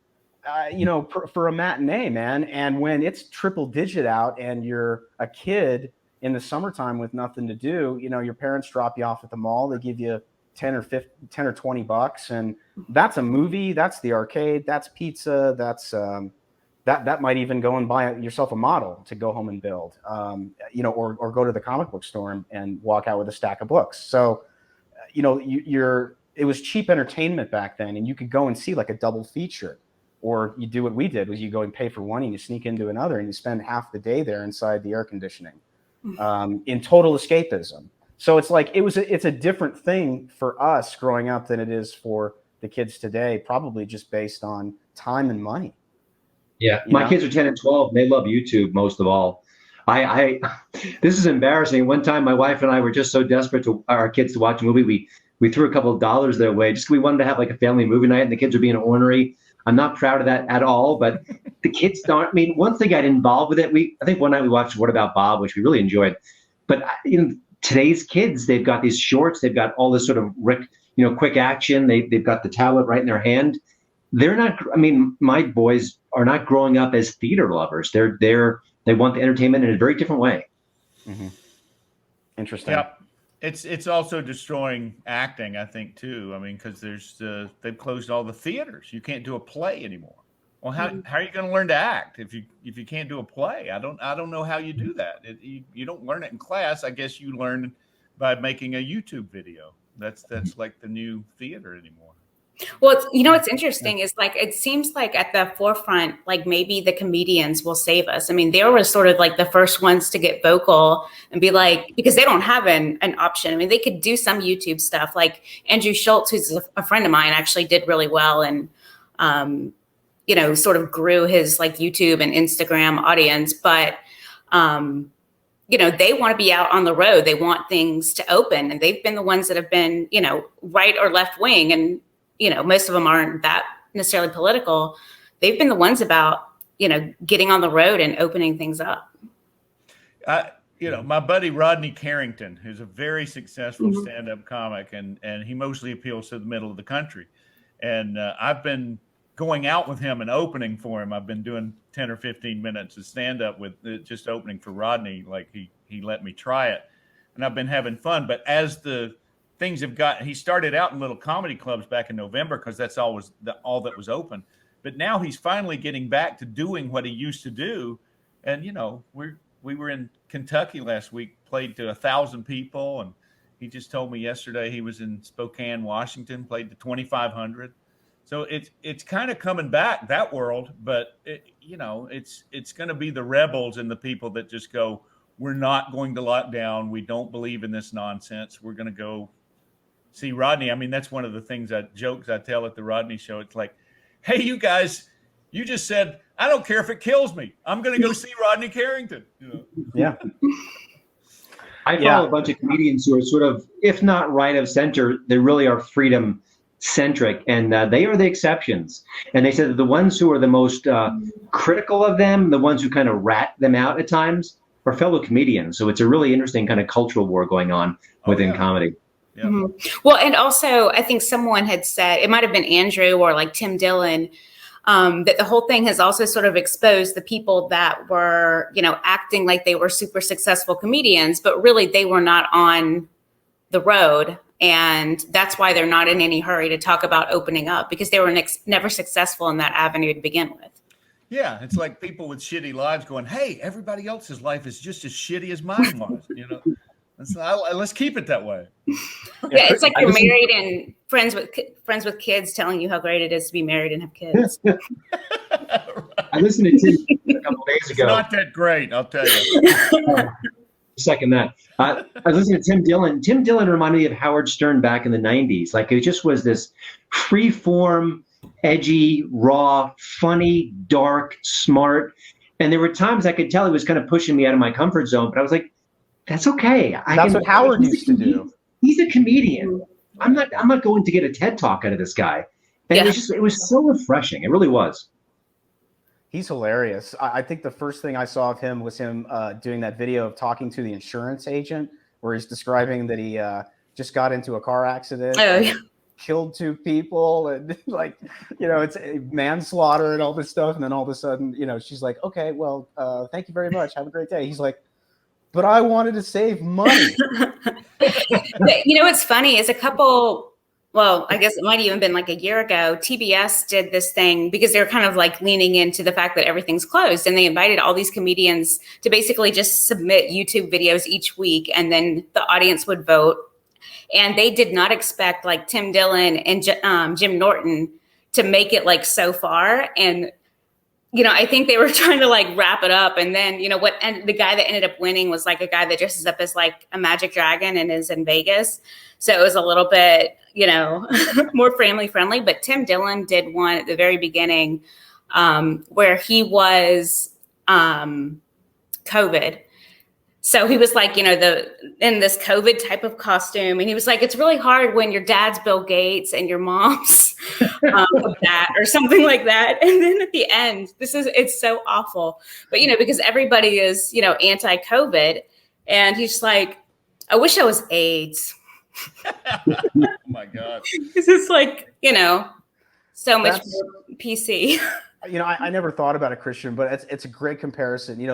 for a matinee, man. And when it's triple digit out and you're a kid in the summertime with nothing to do, your parents drop you off at the mall. They give you 10 or $20, and that's a movie. That's the arcade. That's pizza. That's that might even go and buy yourself a model to go home and build, or go to the comic book store and walk out with a stack of books. So, it was cheap entertainment back then, and you could go and see like a double feature. Or you do what we did, was you go and pay for one and you sneak into another and you spend half the day there inside the air conditioning in total escapism. So it's like, it's a different thing for us growing up than it is for the kids today, probably just based on time and money. Yeah. My kids are 10 and 12 and they love YouTube most of all. This is embarrassing. One time my wife and I were just so desperate to our kids to watch a movie. We threw a couple of dollars their way. We wanted to have like a family movie night and the kids were being ornery. I'm not proud of that at all, but the kids don't. I mean, once they got involved with it, I think one night we watched What About Bob, which we really enjoyed. But today's kids, they've got these shorts, they've got all this sort of quick action. They've got the tablet right in their hand. They're not. I mean, my boys are not growing up as theater lovers. They want the entertainment in a very different way. Mm-hmm. Interesting. Yep. It's also destroying acting, I think, too. I mean, because they've closed all the theaters. You can't do a play anymore. Well, how are you going to learn to act if you can't do a play? I don't know how you do that. You don't learn it in class. I guess you learn by making a YouTube video. That's like the new theater anymore. Well, what's interesting is like, it seems like at the forefront, like maybe the comedians will save us. I mean, they were sort of like the first ones to get vocal and be like, because they don't have an option. I mean, they could do some YouTube stuff. Like Andrew Schultz, who's a friend of mine, actually did really well and, sort of grew his like YouTube and Instagram audience. But, they want to be out on the road. They want things to open. And they've been the ones that have been, right or left wing. And, most of them aren't that necessarily political. They've been the ones about, getting on the road and opening things up. My buddy Rodney Carrington, who's a very successful stand-up comic, and he mostly appeals to the middle of the country. And I've been going out with him and opening for him. I've been doing 10 or 15 minutes of stand-up with just opening for Rodney. Like he let me try it, and I've been having fun. But as the things have got, he started out in little comedy clubs back in November because that's all that was open. But now he's finally getting back to doing what he used to do. And we were in Kentucky last week, played to 1,000 people, and he just told me yesterday he was in Spokane, Washington, played to 2,500. So it's kind of coming back, that world, but it's going to be the rebels and the people that just go, we're not going to lock down. We don't believe in this nonsense. We're going to go see Rodney. I mean, that's one of the jokes I tell at the Rodney show. It's like, hey, you guys, you just said, I don't care if it kills me. I'm going to go see Rodney Carrington. Yeah. I follow a bunch of comedians who are sort of, if not right of center, they really are freedom centric, and they are the exceptions. And they said that the ones who are the most critical of them, the ones who kind of rat them out at times, are fellow comedians. So it's a really interesting kind of cultural war going on within comedy. Yeah. Mm-hmm. Well, and also I think someone had said, it might've been Andrew or like Tim Dillon, that the whole thing has also sort of exposed the people that were, acting like they were super successful comedians, but really they were not on the road. And that's why they're not in any hurry to talk about opening up, because they were never successful in that avenue to begin with. Yeah, it's like people with shitty lives going, hey, everybody else's life is just as shitty as mine was. Let's keep it that way. Yeah, it's like you're married and friends with kids telling you how great it is to be married and have kids. I listened to Tim a couple days ago. It's not that great, I'll tell you. Second that. I was listening to Tim Dillon. Tim Dillon reminded me of Howard Stern back in the 90s. Like, it just was this free form, edgy, raw, funny, dark, smart. And there were times I could tell he was kind of pushing me out of my comfort zone, but I was like, that's okay. That's what Howard used to do. He's a comedian. I'm not going to get a TED talk out of this guy. And it was so refreshing. It really was. He's hilarious. I think the first thing I saw of him was him doing that video of talking to the insurance agent, where he's describing that he just got into a car accident, killed 2 people, and it's manslaughter and all this stuff. And then all of a sudden, she's like, okay, well, thank you very much. Have a great day. He's like, but I wanted to save money. What's funny is I guess it might even been like a year ago, TBS did this thing because they were kind of like leaning into the fact that everything's closed. And they invited all these comedians to basically just submit YouTube videos each week. And then the audience would vote. And they did not expect like Tim Dillon and Jim Norton to make it like so far. And I think they were trying to like wrap it up. And then, and the guy that ended up winning was like a guy that dresses up as like a magic dragon and is in Vegas. So it was a little bit, more family friendly. But Tim Dillon did one at the very beginning where he was COVID. So he was like, in this COVID type of costume. And he was like, it's really hard when your dad's Bill Gates and your mom's that or something like that. And then at the end, it's so awful. But, because everybody is, anti-COVID. And he's like, I wish I was AIDS. Oh my God. This is like, so much That's- more PC. I never thought about it, Christian, but it's a great comparison. The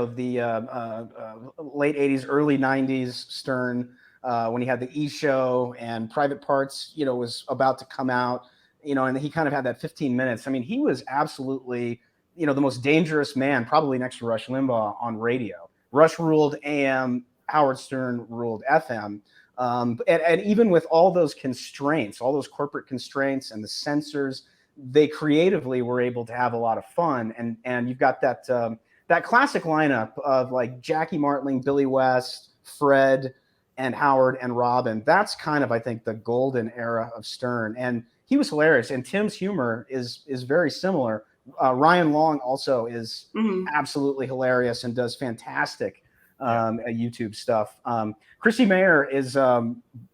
late 80s, early 90s Stern, when he had the E! Show and Private Parts, was about to come out, and he kind of had that 15 minutes. I mean, he was absolutely, the most dangerous man, probably next to Rush Limbaugh on radio. Rush ruled AM, Howard Stern ruled FM. And even with all those constraints, all those corporate constraints and the censors, they creatively were able to have a lot of fun. And you've got that classic lineup of like Jackie Martling, Billy West, Fred, and Howard and Robin. That's kind of, I think, the golden era of Stern. And he was hilarious. And Tim's humor is very similar. Ryan Long also is absolutely hilarious and does fantastic YouTube stuff. Chrissy Mayer is,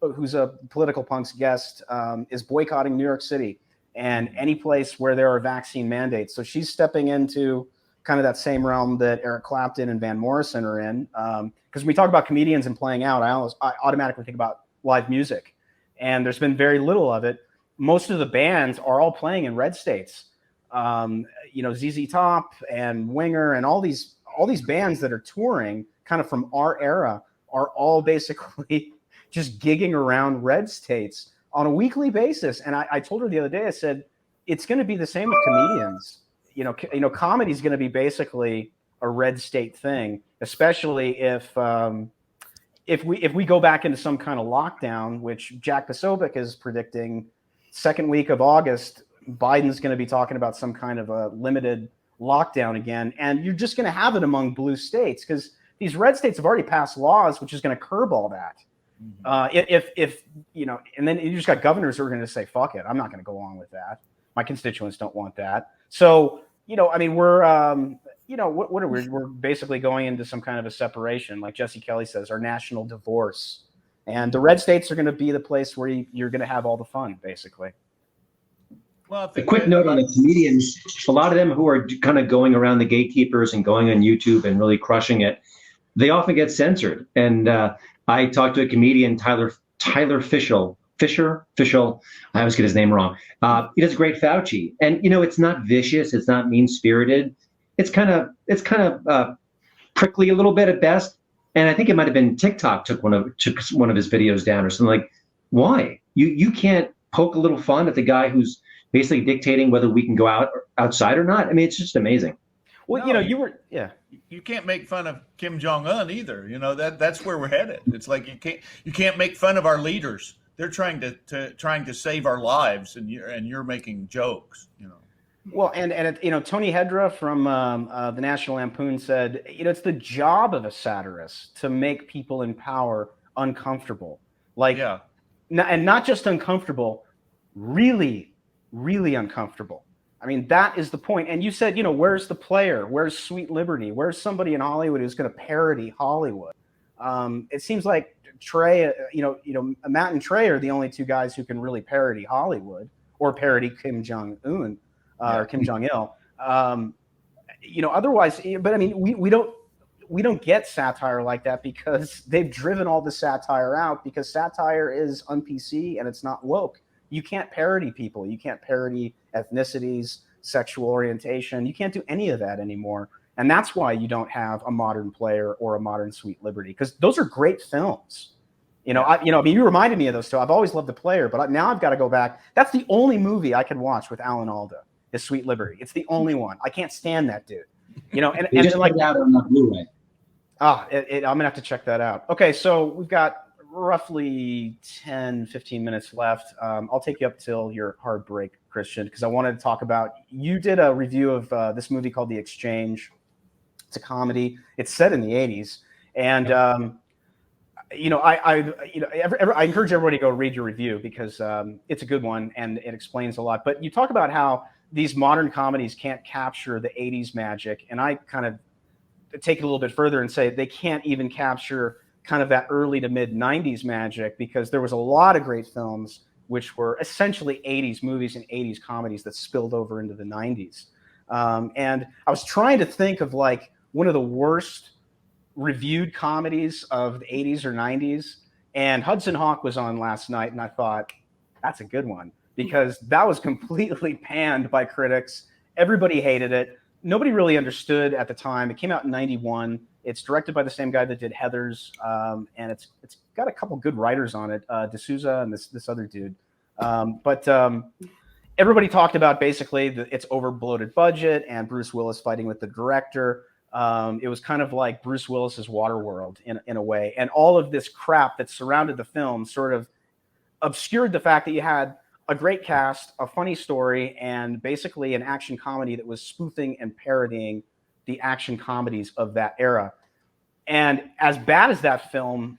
who's a Political Punk's guest, is boycotting New York City and any place where there are vaccine mandates. So she's stepping into kind of that same realm that Eric Clapton and Van Morrison are in. Because when we talk about comedians and playing out, I automatically think about live music. And there's been very little of it. Most of the bands are all playing in red states. ZZ Top and Winger and all these bands that are touring kind of from our era are all basically just gigging around red states on a weekly basis. And I told her the other day, I said, it's going to be the same with comedians. Comedy is going to be basically a red state thing, especially if we go back into some kind of lockdown, which Jack Posobiec is predicting second week of August, Biden's going to be talking about some kind of a limited lockdown again. And you're just going to have it among blue states because these red states have already passed laws, which is going to curb all that. And then you just got governors who are going to say, fuck it, I'm not going to go along with that. My constituents don't want that. So, we're, what are we? We're basically going into some kind of a separation, like Jesse Kelly says, our national divorce. And the red states are going to be the place where you're going to have all the fun, basically. Well, a quick note on the comedians, a lot of them who are kind of going around the gatekeepers and going on YouTube and really crushing it, they often get censored. And I talked to a comedian, Tyler Fisher. I always get his name wrong. He does a great Fauci, and it's not vicious, it's not mean spirited. It's kind of prickly a little bit at best. And I think it might have been TikTok took one of his videos down or something. Like, why? You can't poke a little fun at the guy who's basically dictating whether we can go outside or not. I mean, it's just amazing. Well, you can't make fun of Kim Jong-un either. That's where we're headed. It's like you can't make fun of our leaders. They're trying to save our lives, and you're making jokes. Well, and Tony Hedra from the National Lampoon said, it's the job of a satirist to make people in power uncomfortable. And not just uncomfortable, really, really uncomfortable. I mean, that is the point. And you said, where's the player? Where's Sweet Liberty? Where's somebody in Hollywood who's going to parody Hollywood? It seems like Trey, Matt and Trey are the only two guys who can really parody Hollywood or parody Kim Jong-un or Kim Jong-il. Otherwise, but I mean, we don't get satire like that because they've driven all the satire out because satire is un-PC and it's not woke. You can't parody people. You can't parody ethnicities, sexual orientation. You can't do any of that anymore. And that's why you don't have a modern player or a modern Sweet Liberty, because those are great films. You reminded me of those two. I've always loved The Player, but now I've got to go back. That's the only movie I can watch with Alan Alda is Sweet Liberty. It's the only one. I can't stand that dude. And just like out on the Blu-ray. I'm gonna have to check that out. Okay, so we've got roughly 10-15 minutes left. I'll take you up till your hard break, Christian, because I wanted to talk about, you did a review of this movie called The Exchange. It's a comedy. It's set in the 80s. And I encourage everybody to go read your review because it's a good one and it explains a lot. But you talk about how these modern comedies can't capture the 80s magic. And I kind of take it a little bit further and say they can't even capture kind of that early to mid 90s magic, because there was a lot of great films which were essentially 80s movies and 80s comedies that spilled over into the 90s. And I was trying to think of like one of the worst reviewed comedies of the 80s or 90s. And Hudson Hawk was on last night, and I thought, that's a good one, because that was completely panned by critics. Everybody hated it. Nobody really understood at the time. It came out in '91. It's directed by the same guy that did Heathers, and it's got a couple good writers on it, D'Souza and this other dude. But everybody talked about basically its over-bloated budget and Bruce Willis fighting with the director. It was kind of like Bruce Willis's Waterworld in a way. And all of this crap that surrounded the film sort of obscured the fact that you had a great cast, a funny story, and basically an action comedy that was spoofing and parodying the action comedies of that era. And as bad as that film,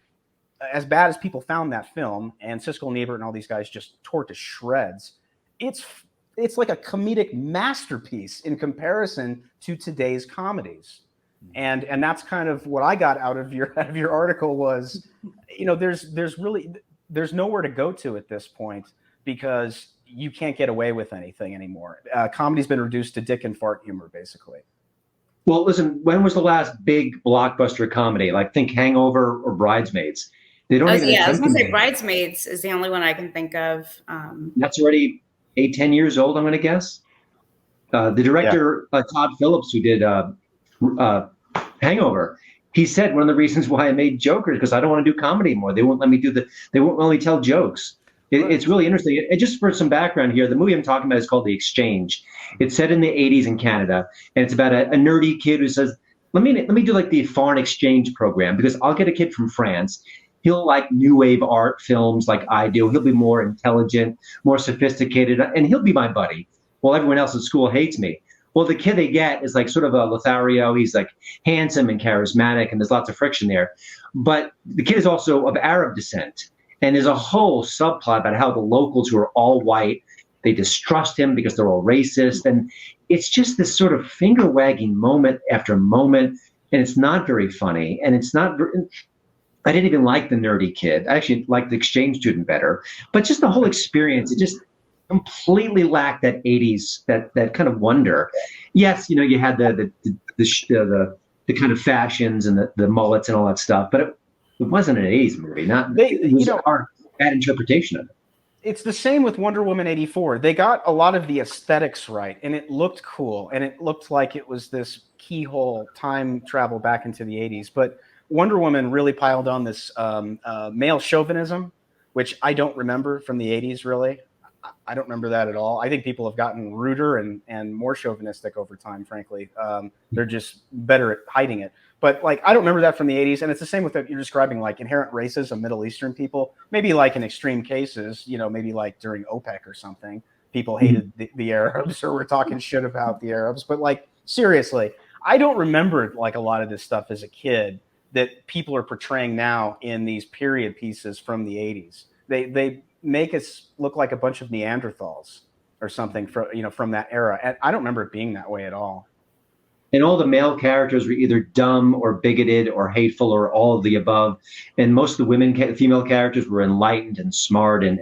as bad as people found that film, and Siskel and Ebert and all these guys just tore it to shreds, it's like a comedic masterpiece in comparison to today's comedies. And that's kind of what I got out of your article was, there's nowhere to go to at this point, because you can't get away with anything anymore. Comedy's been reduced to dick and fart humor, basically. Well, listen, when was the last big blockbuster comedy? Like, think Hangover or Bridesmaids. They don't even. Yeah, I was going to say Bridesmaids is the only one I can think of. That's already 8-10 years old, I'm going to guess. The director, Todd Phillips, who did Hangover, he said one of the reasons why I made Joker is because I don't want to do comedy anymore. They won't let me they won't let me tell jokes. It's really interesting. And just for some background here, the movie I'm talking about is called The Exchange. It's set in the 80s in Canada, and it's about a nerdy kid who says, let me do like the foreign exchange program, because I'll get a kid from France. He'll like new wave art films like I do. He'll be more intelligent, more sophisticated, and he'll be my buddy. Well, everyone else at school hates me. Well, the kid they get is like sort of a Lothario. He's like handsome and charismatic, and there's lots of friction there. But the kid is also of Arab descent. And there's a whole subplot about how the locals, who are all white, they distrust him because they're all racist. And it's just this sort of finger-wagging moment after moment. And it's not very funny. And it's not I didn't even like the nerdy kid. I actually liked the exchange student better. But just the whole experience, it just completely lacked that 80s, that kind of wonder. Yes, you had the kind of fashions and the mullets and all that stuff. But it wasn't an 80s movie. It was our bad interpretation of it. It's the same with Wonder Woman 84. They got a lot of the aesthetics right, and it looked cool, and it looked like it was this keyhole time travel back into the 80s. But Wonder Woman really piled on this male chauvinism, which I don't remember from the 80s, really. I don't remember that at all. I think people have gotten ruder and more chauvinistic over time, frankly. They're just better at hiding it. But like, I don't remember that from the 80s. And it's the same with you're describing like inherent races of Middle Eastern people, maybe like in extreme cases, maybe like during OPEC or something, people hated the Arabs or were talking shit about the Arabs. But like, seriously, I don't remember like a lot of this stuff as a kid that people are portraying now in these period pieces from the 80s. They make us look like a bunch of Neanderthals or something from that era. And I don't remember it being that way at all. And all the male characters were either dumb or bigoted or hateful or all of the above. And most of the female characters were enlightened and smart. And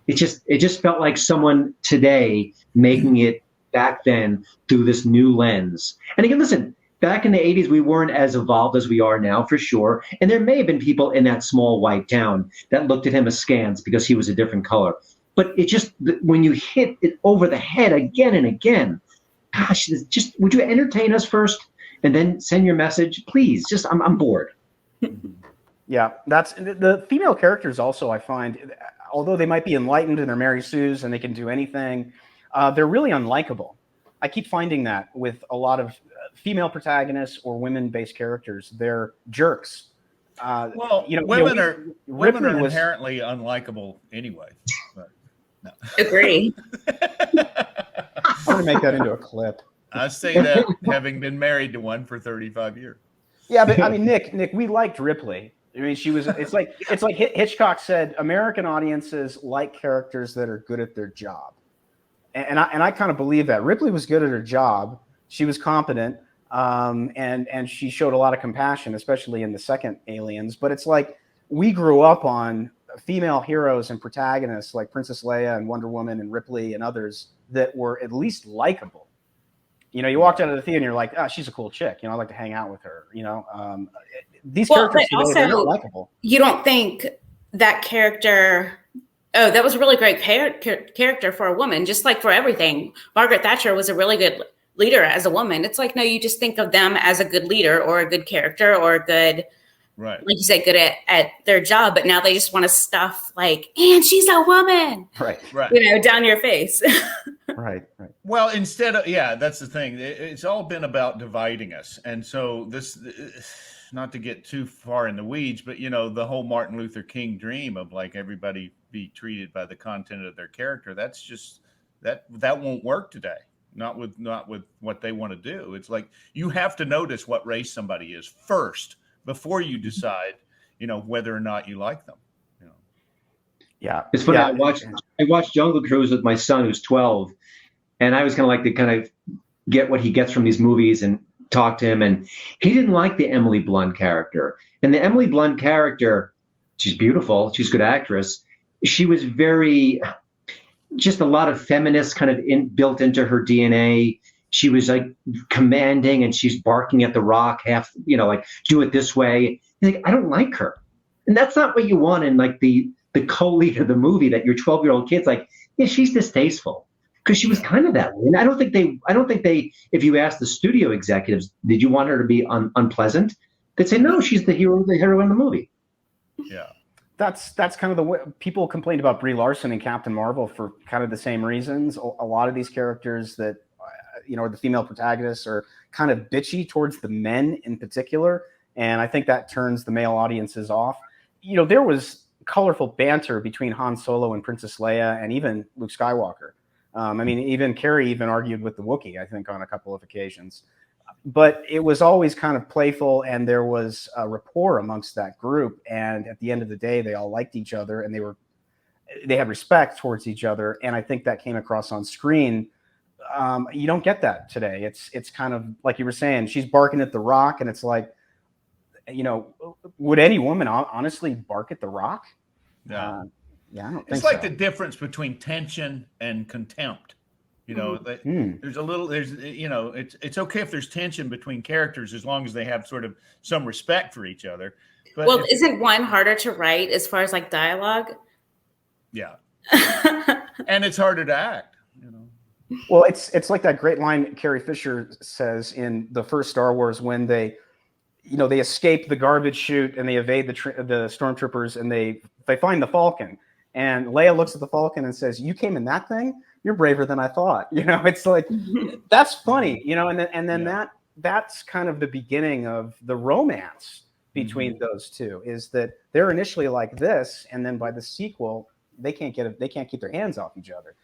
it just felt like someone today making it back then through this new lens. And again, listen, back in the 80s, we weren't as evolved as we are now, for sure. And there may have been people in that small white town that looked at him askance because he was a different color. But it just, when you hit it over the head again and again, gosh, would you entertain us first and then send your message? Please, I'm bored. Yeah, that's the female characters also, I find, although they might be enlightened and they're Mary Sue's and they can do anything, they're really unlikable. I keep finding that with a lot of female protagonists or women-based characters. They're jerks. Women are inherently unlikable anyway. But no. Agree. I'm going to make that into a clip. I say that having been married to one for 35 years. Yeah, but I mean, Nick, we liked Ripley. I mean, it's like Hitchcock said, American audiences like characters that are good at their job. And I kind of believe that. Ripley was good at her job. She was competent, and she showed a lot of compassion, especially in the second Aliens. But it's like we grew up on female heroes and protagonists like Princess Leia and Wonder Woman and Ripley and others that were at least likable. You walked out of the theater and you're like, oh, she's a cool chick. I'd like to hang out with her. these Well, characters but today, they're not also, likable. you don't think that character, oh, that was a really great character for a woman, just like for everything. Margaret Thatcher was a really good leader as a woman. It's like, no, you just think of them as a good leader or a good character or a good, Right. like you said, good at their job. But now they just want to stuff like, and she's a woman, Right. Down your face. Right. Well, instead of, that's the thing. It's all been about dividing us. And so this, not to get too far in the weeds, but the whole Martin Luther King dream of like everybody be treated by the content of their character. That's just that won't work today. Not with what they want to do. It's like you have to notice what race somebody is first before you decide, whether or not you like them. Yeah. It's funny. Yeah. I watched Jungle Cruise with my son who's 12, and I was kind of get what he gets from these movies and talk to him, and he didn't like the Emily Blunt character. And the Emily Blunt character, she's beautiful, she's a good actress. She was just a lot of feminist kind of built into her DNA. She was like commanding, and she's barking at the rock, half, like do it this way. Like, I don't like her, and that's not what you want in like the co-lead of the movie. That your 12-year-old kid's like, yeah, she's distasteful, because she was kind of that way. And I don't think they. If you ask the studio executives, did you want her to be unpleasant? They'd say no, she's the heroine of the movie. Yeah. That's kind of the way people complained about Brie Larson and Captain Marvel for kind of the same reasons. A lot of these characters that, the female protagonists are kind of bitchy towards the men in particular. And I think that turns the male audiences off. There was colorful banter between Han Solo and Princess Leia and even Luke Skywalker. Even Carrie even argued with the Wookiee, I think, on a couple of occasions. But it was always kind of playful, and there was a rapport amongst that group. And at the end of the day, they all liked each other, and they had respect towards each other. And I think that came across on screen. You don't get that today. It's kind of like you were saying, she's barking at the rock, and it's like, would any woman honestly bark at the rock? Yeah. I don't think it's like so. the difference between tension and contempt. There's a little, it's okay if there's tension between characters as long as they have sort of some respect for each other. But well, isn't one harder to write as far as like dialogue? Yeah. And it's harder to act, Well, it's like that great line Carrie Fisher says in the first Star Wars when they escape the garbage chute and they evade the stormtroopers, and they find the Falcon. And Leia looks at the Falcon and says, "You came in that thing? You're braver than I thought." It's like, that's funny, and then that's kind of the beginning of the romance between those two, is that they're initially like this, and then by the sequel, they can't keep their hands off each other.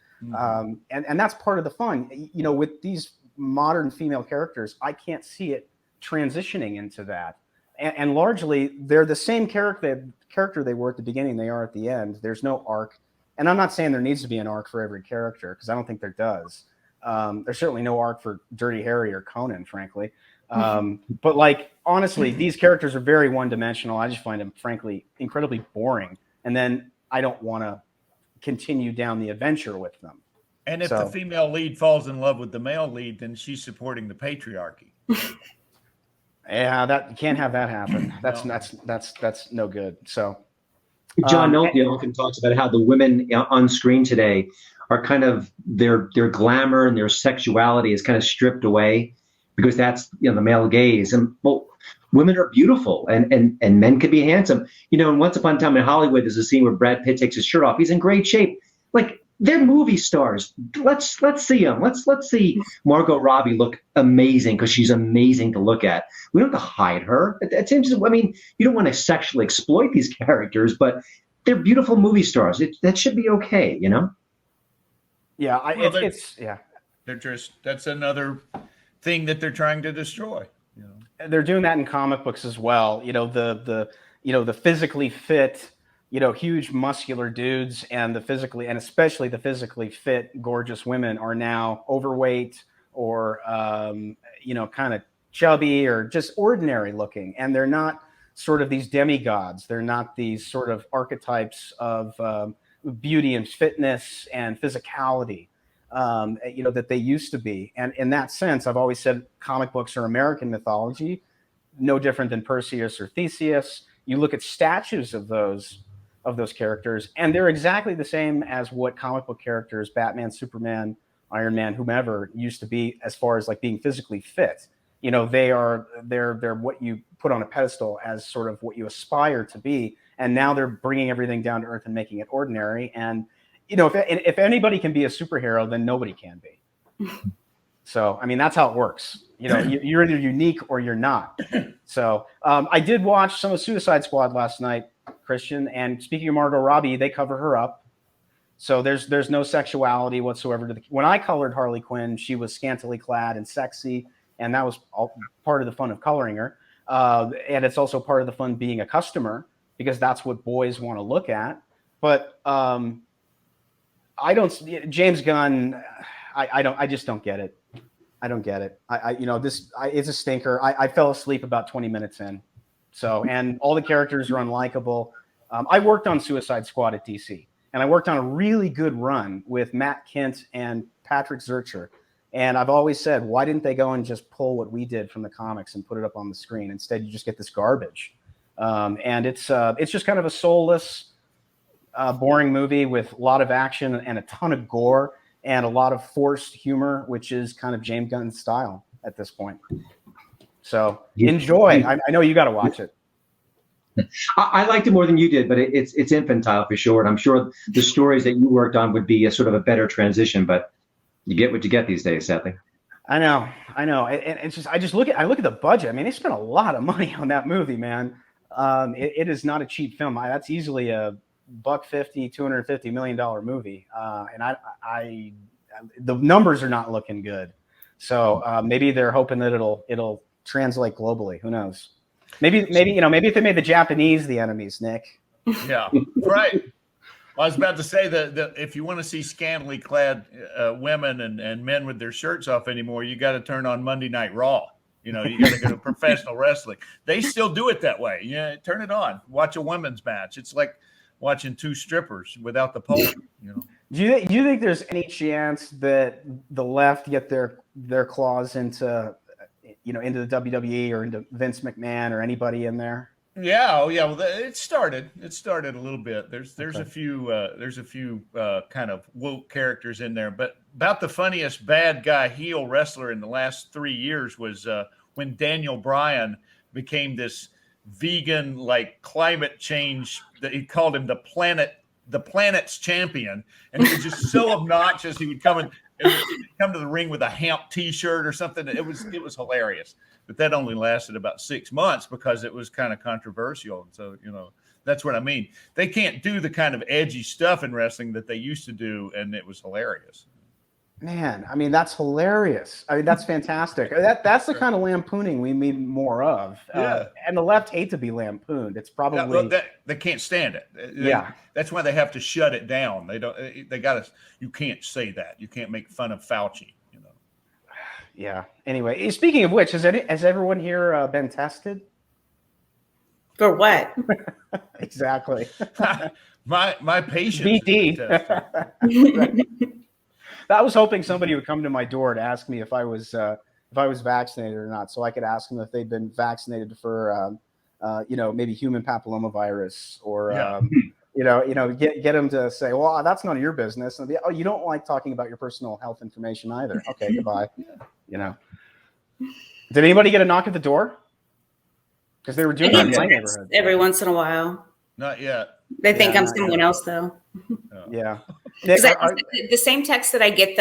And that's part of the fun. With these modern female characters, I can't see it transitioning into that. And largely, they're the same character they were at the beginning, they are at the end. There's no arc. And I'm not saying there needs to be an arc for every character, because I don't think there does. There's certainly no arc for Dirty Harry or Conan, frankly. But like, honestly, these characters are very one-dimensional. I just find them, frankly, incredibly boring. And then I don't want to continue down the adventure with them. And if the female lead falls in love with the male lead, then she's supporting the patriarchy. Yeah, that you can't have that happen. That's no good. So John Nolte often talks about how the women on screen today are kind of their glamour and their sexuality is kind of stripped away, because that's the male gaze. And women are beautiful, and men can be handsome. And Once Upon a Time in Hollywood, there's a scene where Brad Pitt takes his shirt off. He's in great shape. Like, they're movie stars. Let's see them. Let's see Margot Robbie look amazing, because she's amazing to look at. We don't have to hide her. It seems. You don't want to sexually exploit these characters, but they're beautiful movie stars. That should be okay, Yeah, They're just, that's another thing that they're trying to destroy. They're doing that in comic books as well. The physically fit, huge muscular dudes, and especially the physically fit, gorgeous women are now overweight or, kind of chubby or just ordinary looking. And they're not sort of these demigods. They're not these sort of archetypes of beauty and fitness and physicality, that they used to be. And in that sense, I've always said comic books are American mythology. no different than Perseus or Theseus. You look at statues of those characters, and they're exactly the same as what comic book characters, Batman, Superman, Iron Man, whomever, used to be as far as like being physically fit. You know, they're what you put on a pedestal as sort of what you aspire to be, and now they're bringing everything down to earth and making it ordinary. And you know, if anybody can be a superhero, then nobody can be. So, I mean, that's how it works. You know, you're either unique or you're not. So, I did watch some of Suicide Squad last night, Christian. And speaking of Margot Robbie, they cover her up. So there's no sexuality whatsoever. When I colored Harley Quinn, she was scantily clad and sexy, and that was all part of the fun of coloring her. And it's also part of the fun being a customer, because that's what boys want to look at. But James Gunn, I just don't get it. I don't get it. It's a stinker. I fell asleep about 20 minutes in. So, and all the characters are unlikable. I worked on Suicide Squad at DC, and I worked on a really good run with Matt Kent and Patrick Zircher. And I've always said, why didn't they go and just pull what we did from the comics and put it up on the screen? Instead, you just get this garbage. And it's just kind of a soulless, boring movie with a lot of action and a ton of gore and a lot of forced humor, which is kind of James Gunn's style at this point. So enjoy. I know you got to watch it. I liked it more than you did, but it's infantile for sure. And I'm sure the stories that you worked on would be a sort of a better transition, but you get what you get these days, sadly. I know. And it's just, I look at the budget. I mean, they spent a lot of money on that movie, man. It is not a cheap film. That's easily a $250 million movie. And the numbers are not looking good. So maybe they're hoping that it'll translate globally. Who knows? Maybe if they made the Japanese the enemies, Nick. Yeah, right. I was about to say that if you want to see scantily clad women and men with their shirts off anymore, you got to turn on Monday Night Raw. You know, you got to go to professional wrestling. They still do it that way. Yeah, turn it on. Watch a women's match. It's like watching two strippers without the pole. You know. Do you think there's any chance that the left get their claws into the WWE or into Vince McMahon or anybody in there? Yeah, well, it started a little bit. There's a few kind of woke characters in there, but about the funniest bad guy heel wrestler in the last 3 years was when Daniel Bryan became this vegan, like climate change, that he called him the planet's champion, and he was just so obnoxious. He would come to the ring with a hemp T-shirt or something. It was hilarious. But that only lasted about 6 months because it was kind of controversial. And so, that's what I mean. They can't do the kind of edgy stuff in wrestling that they used to do, and it was hilarious. Man, I mean, that's hilarious. I mean, that's fantastic. That's the kind of lampooning we need more of. Yeah. And the left hate to be lampooned. It's probably they can't stand it. Yeah. That's why they have to shut it down. You can't say that. You can't make fun of Fauci. Yeah. Anyway, speaking of which, has everyone here been tested? For what? Exactly. my patient. BD. I was hoping somebody would come to my door to ask me if I was vaccinated or not, so I could ask them if they'd been vaccinated for maybe human papillomavirus or get them to say, well, that's none of your business. And oh, you don't like talking about your personal health information either. Okay, goodbye. Did anybody get a knock at the door? Because they were doing it in my neighborhood. Every once in a while. Not yet. They think I'm someone else, though. Yeah. Because the same text that I get,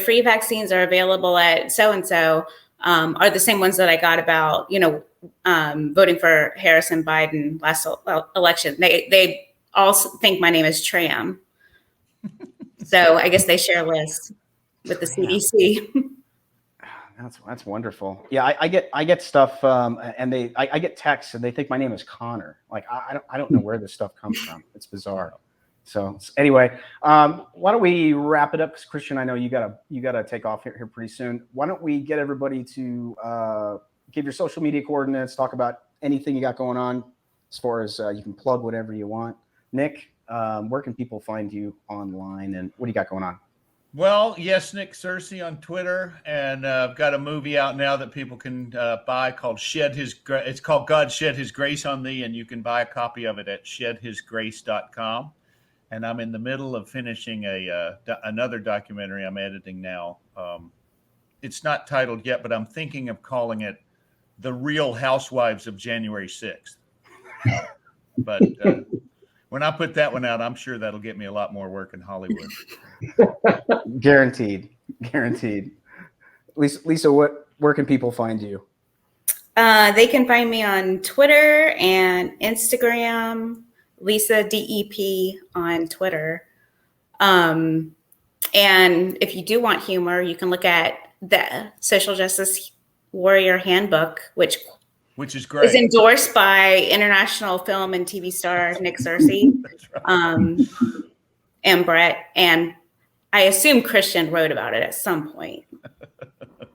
free vaccines are available at so-and-so, are the same ones that I got about, voting for Harris and Biden last election. They all think my name is Tram. So I guess they share lists with the CDC. That's wonderful. Yeah, I get stuff, and I get texts, and they think my name is Connor. Like I don't know where this stuff comes from. It's bizarre. So anyway, why don't we wrap it up? Because Christian, I know you gotta take off here pretty soon. Why don't we get everybody to give your social media coordinates, talk about anything you got going on, as far as you can plug whatever you want. Nick, where can people find you online, and what do you got going on? Well, yes, Nick Searcy on Twitter, and I've got a movie out now that people can buy called It's called God Shed His Grace on Thee, and you can buy a copy of it at shedhisgrace.com. And I'm in the middle of finishing another documentary I'm editing now. It's not titled yet, but I'm thinking of calling it The Real Housewives of January 6th. But when I put that one out, I'm sure that'll get me a lot more work in Hollywood. Guaranteed. Lisa, where can people find you? They can find me on Twitter and Instagram, Lisa DEP on Twitter. And if you do want humor, you can look at the Social Justice Warrior Handbook, which is great. Is endorsed by international film and TV star Nick Searcy. That's right. And Brett. And I assume Christian wrote about it at some point. I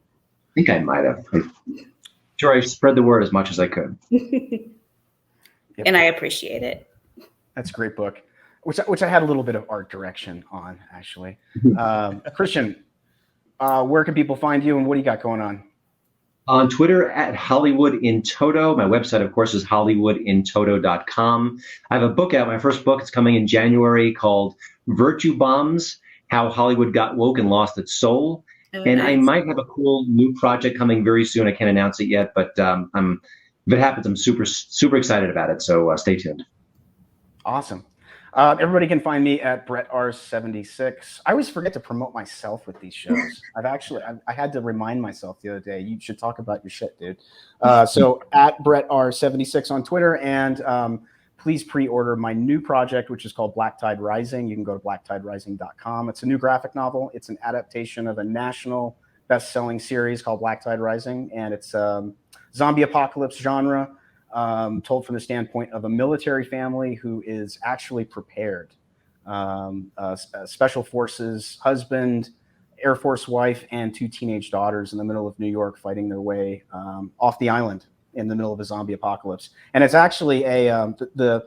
think I might have. Sure, I spread the word as much as I could. And I appreciate it. That's a great book, which I had a little bit of art direction on, actually. Christian, where can people find you, and what do you got going on? On Twitter at Hollywood in Toto. My website, of course, is hollywoodintoto.com. I have a book out, my first book. It's coming in January, called Virtue Bombs: How Hollywood Got Woke and Lost Its Soul. And nice. I might have a cool new project coming very soon. I can't announce it yet, but if it happens, I'm super excited about it. So stay tuned. Awesome. Everybody can find me at BrettR76. I always forget to promote myself with these shows. I had to remind myself the other day, you should talk about your shit, dude. So at BrettR76 on Twitter, and please pre-order my new project, which is called Black Tide Rising. You can go to blacktiderising.com. It's a new graphic novel. It's an adaptation of a national best-selling series called Black Tide Rising, and it's zombie apocalypse genre. Told from the standpoint of a military family who is actually prepared. Special forces husband, Air Force wife, and 2 teenage daughters in the middle of New York fighting their way off the island in the middle of a zombie apocalypse. And it's actually the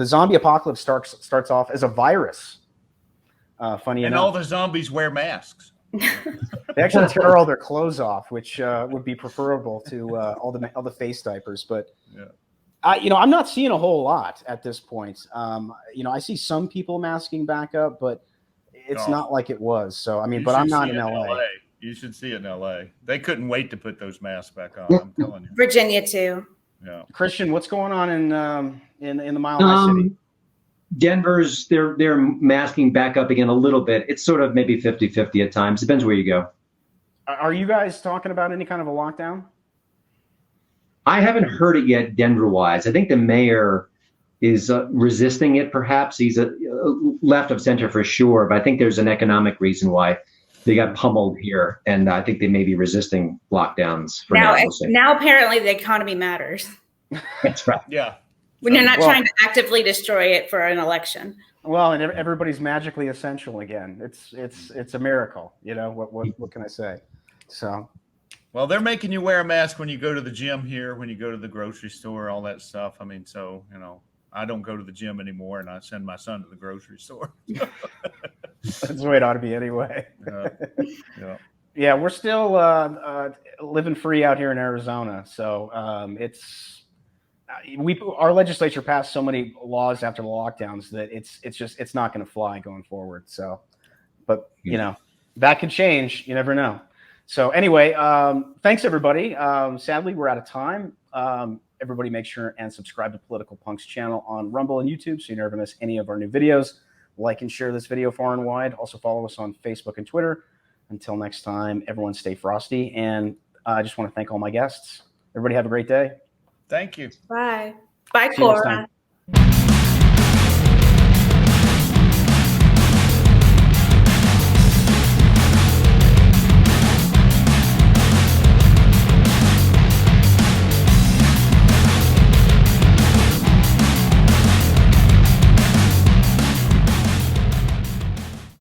zombie apocalypse starts off as a virus. Funny enough. And all the zombies wear masks. They actually tear all their clothes off, which would be preferable to all the face diapers. But yeah. I'm not seeing a whole lot at this point. I see some people masking back up, but it's not like it was. So but I'm not in LA. You should see it in LA. They couldn't wait to put those masks back on. I'm telling you. Virginia too. Yeah. Christian, what's going on in the Mile High City? Denver's they're masking back up again a little bit. It's sort of maybe 50-50 at times. Depends where you go. Are you guys talking about any kind of a lockdown? I haven't heard it yet, Denver-wise. I think the mayor is resisting it. Perhaps he's left of center for sure, but I think there's an economic reason why they got pummeled here, and I think they may be resisting lockdowns for now. Now apparently the economy matters. That's right. Yeah. When you're not trying to actively destroy it for an election. Well, and everybody's magically essential again. It's a miracle. What can I say? So, well, they're making you wear a mask when you go to the gym here, when you go to the grocery store, all that stuff. I don't go to the gym anymore, and I send my son to the grocery store. That's the way it ought to be anyway. Yeah, we're still living free out here in Arizona. So our legislature passed so many laws after the lockdowns that it's not going to fly going forward. So, but that could change. You never know. So anyway, thanks everybody. Sadly, we're out of time. Everybody make sure and subscribe to Political Punk's channel on Rumble and YouTube so you never miss any of our new videos. Like and share this video far and wide. Also follow us on Facebook and Twitter. Until next time, everyone stay frosty. And I just want to thank all my guests. Everybody have a great day. Thank you. Bye. Bye, Cora.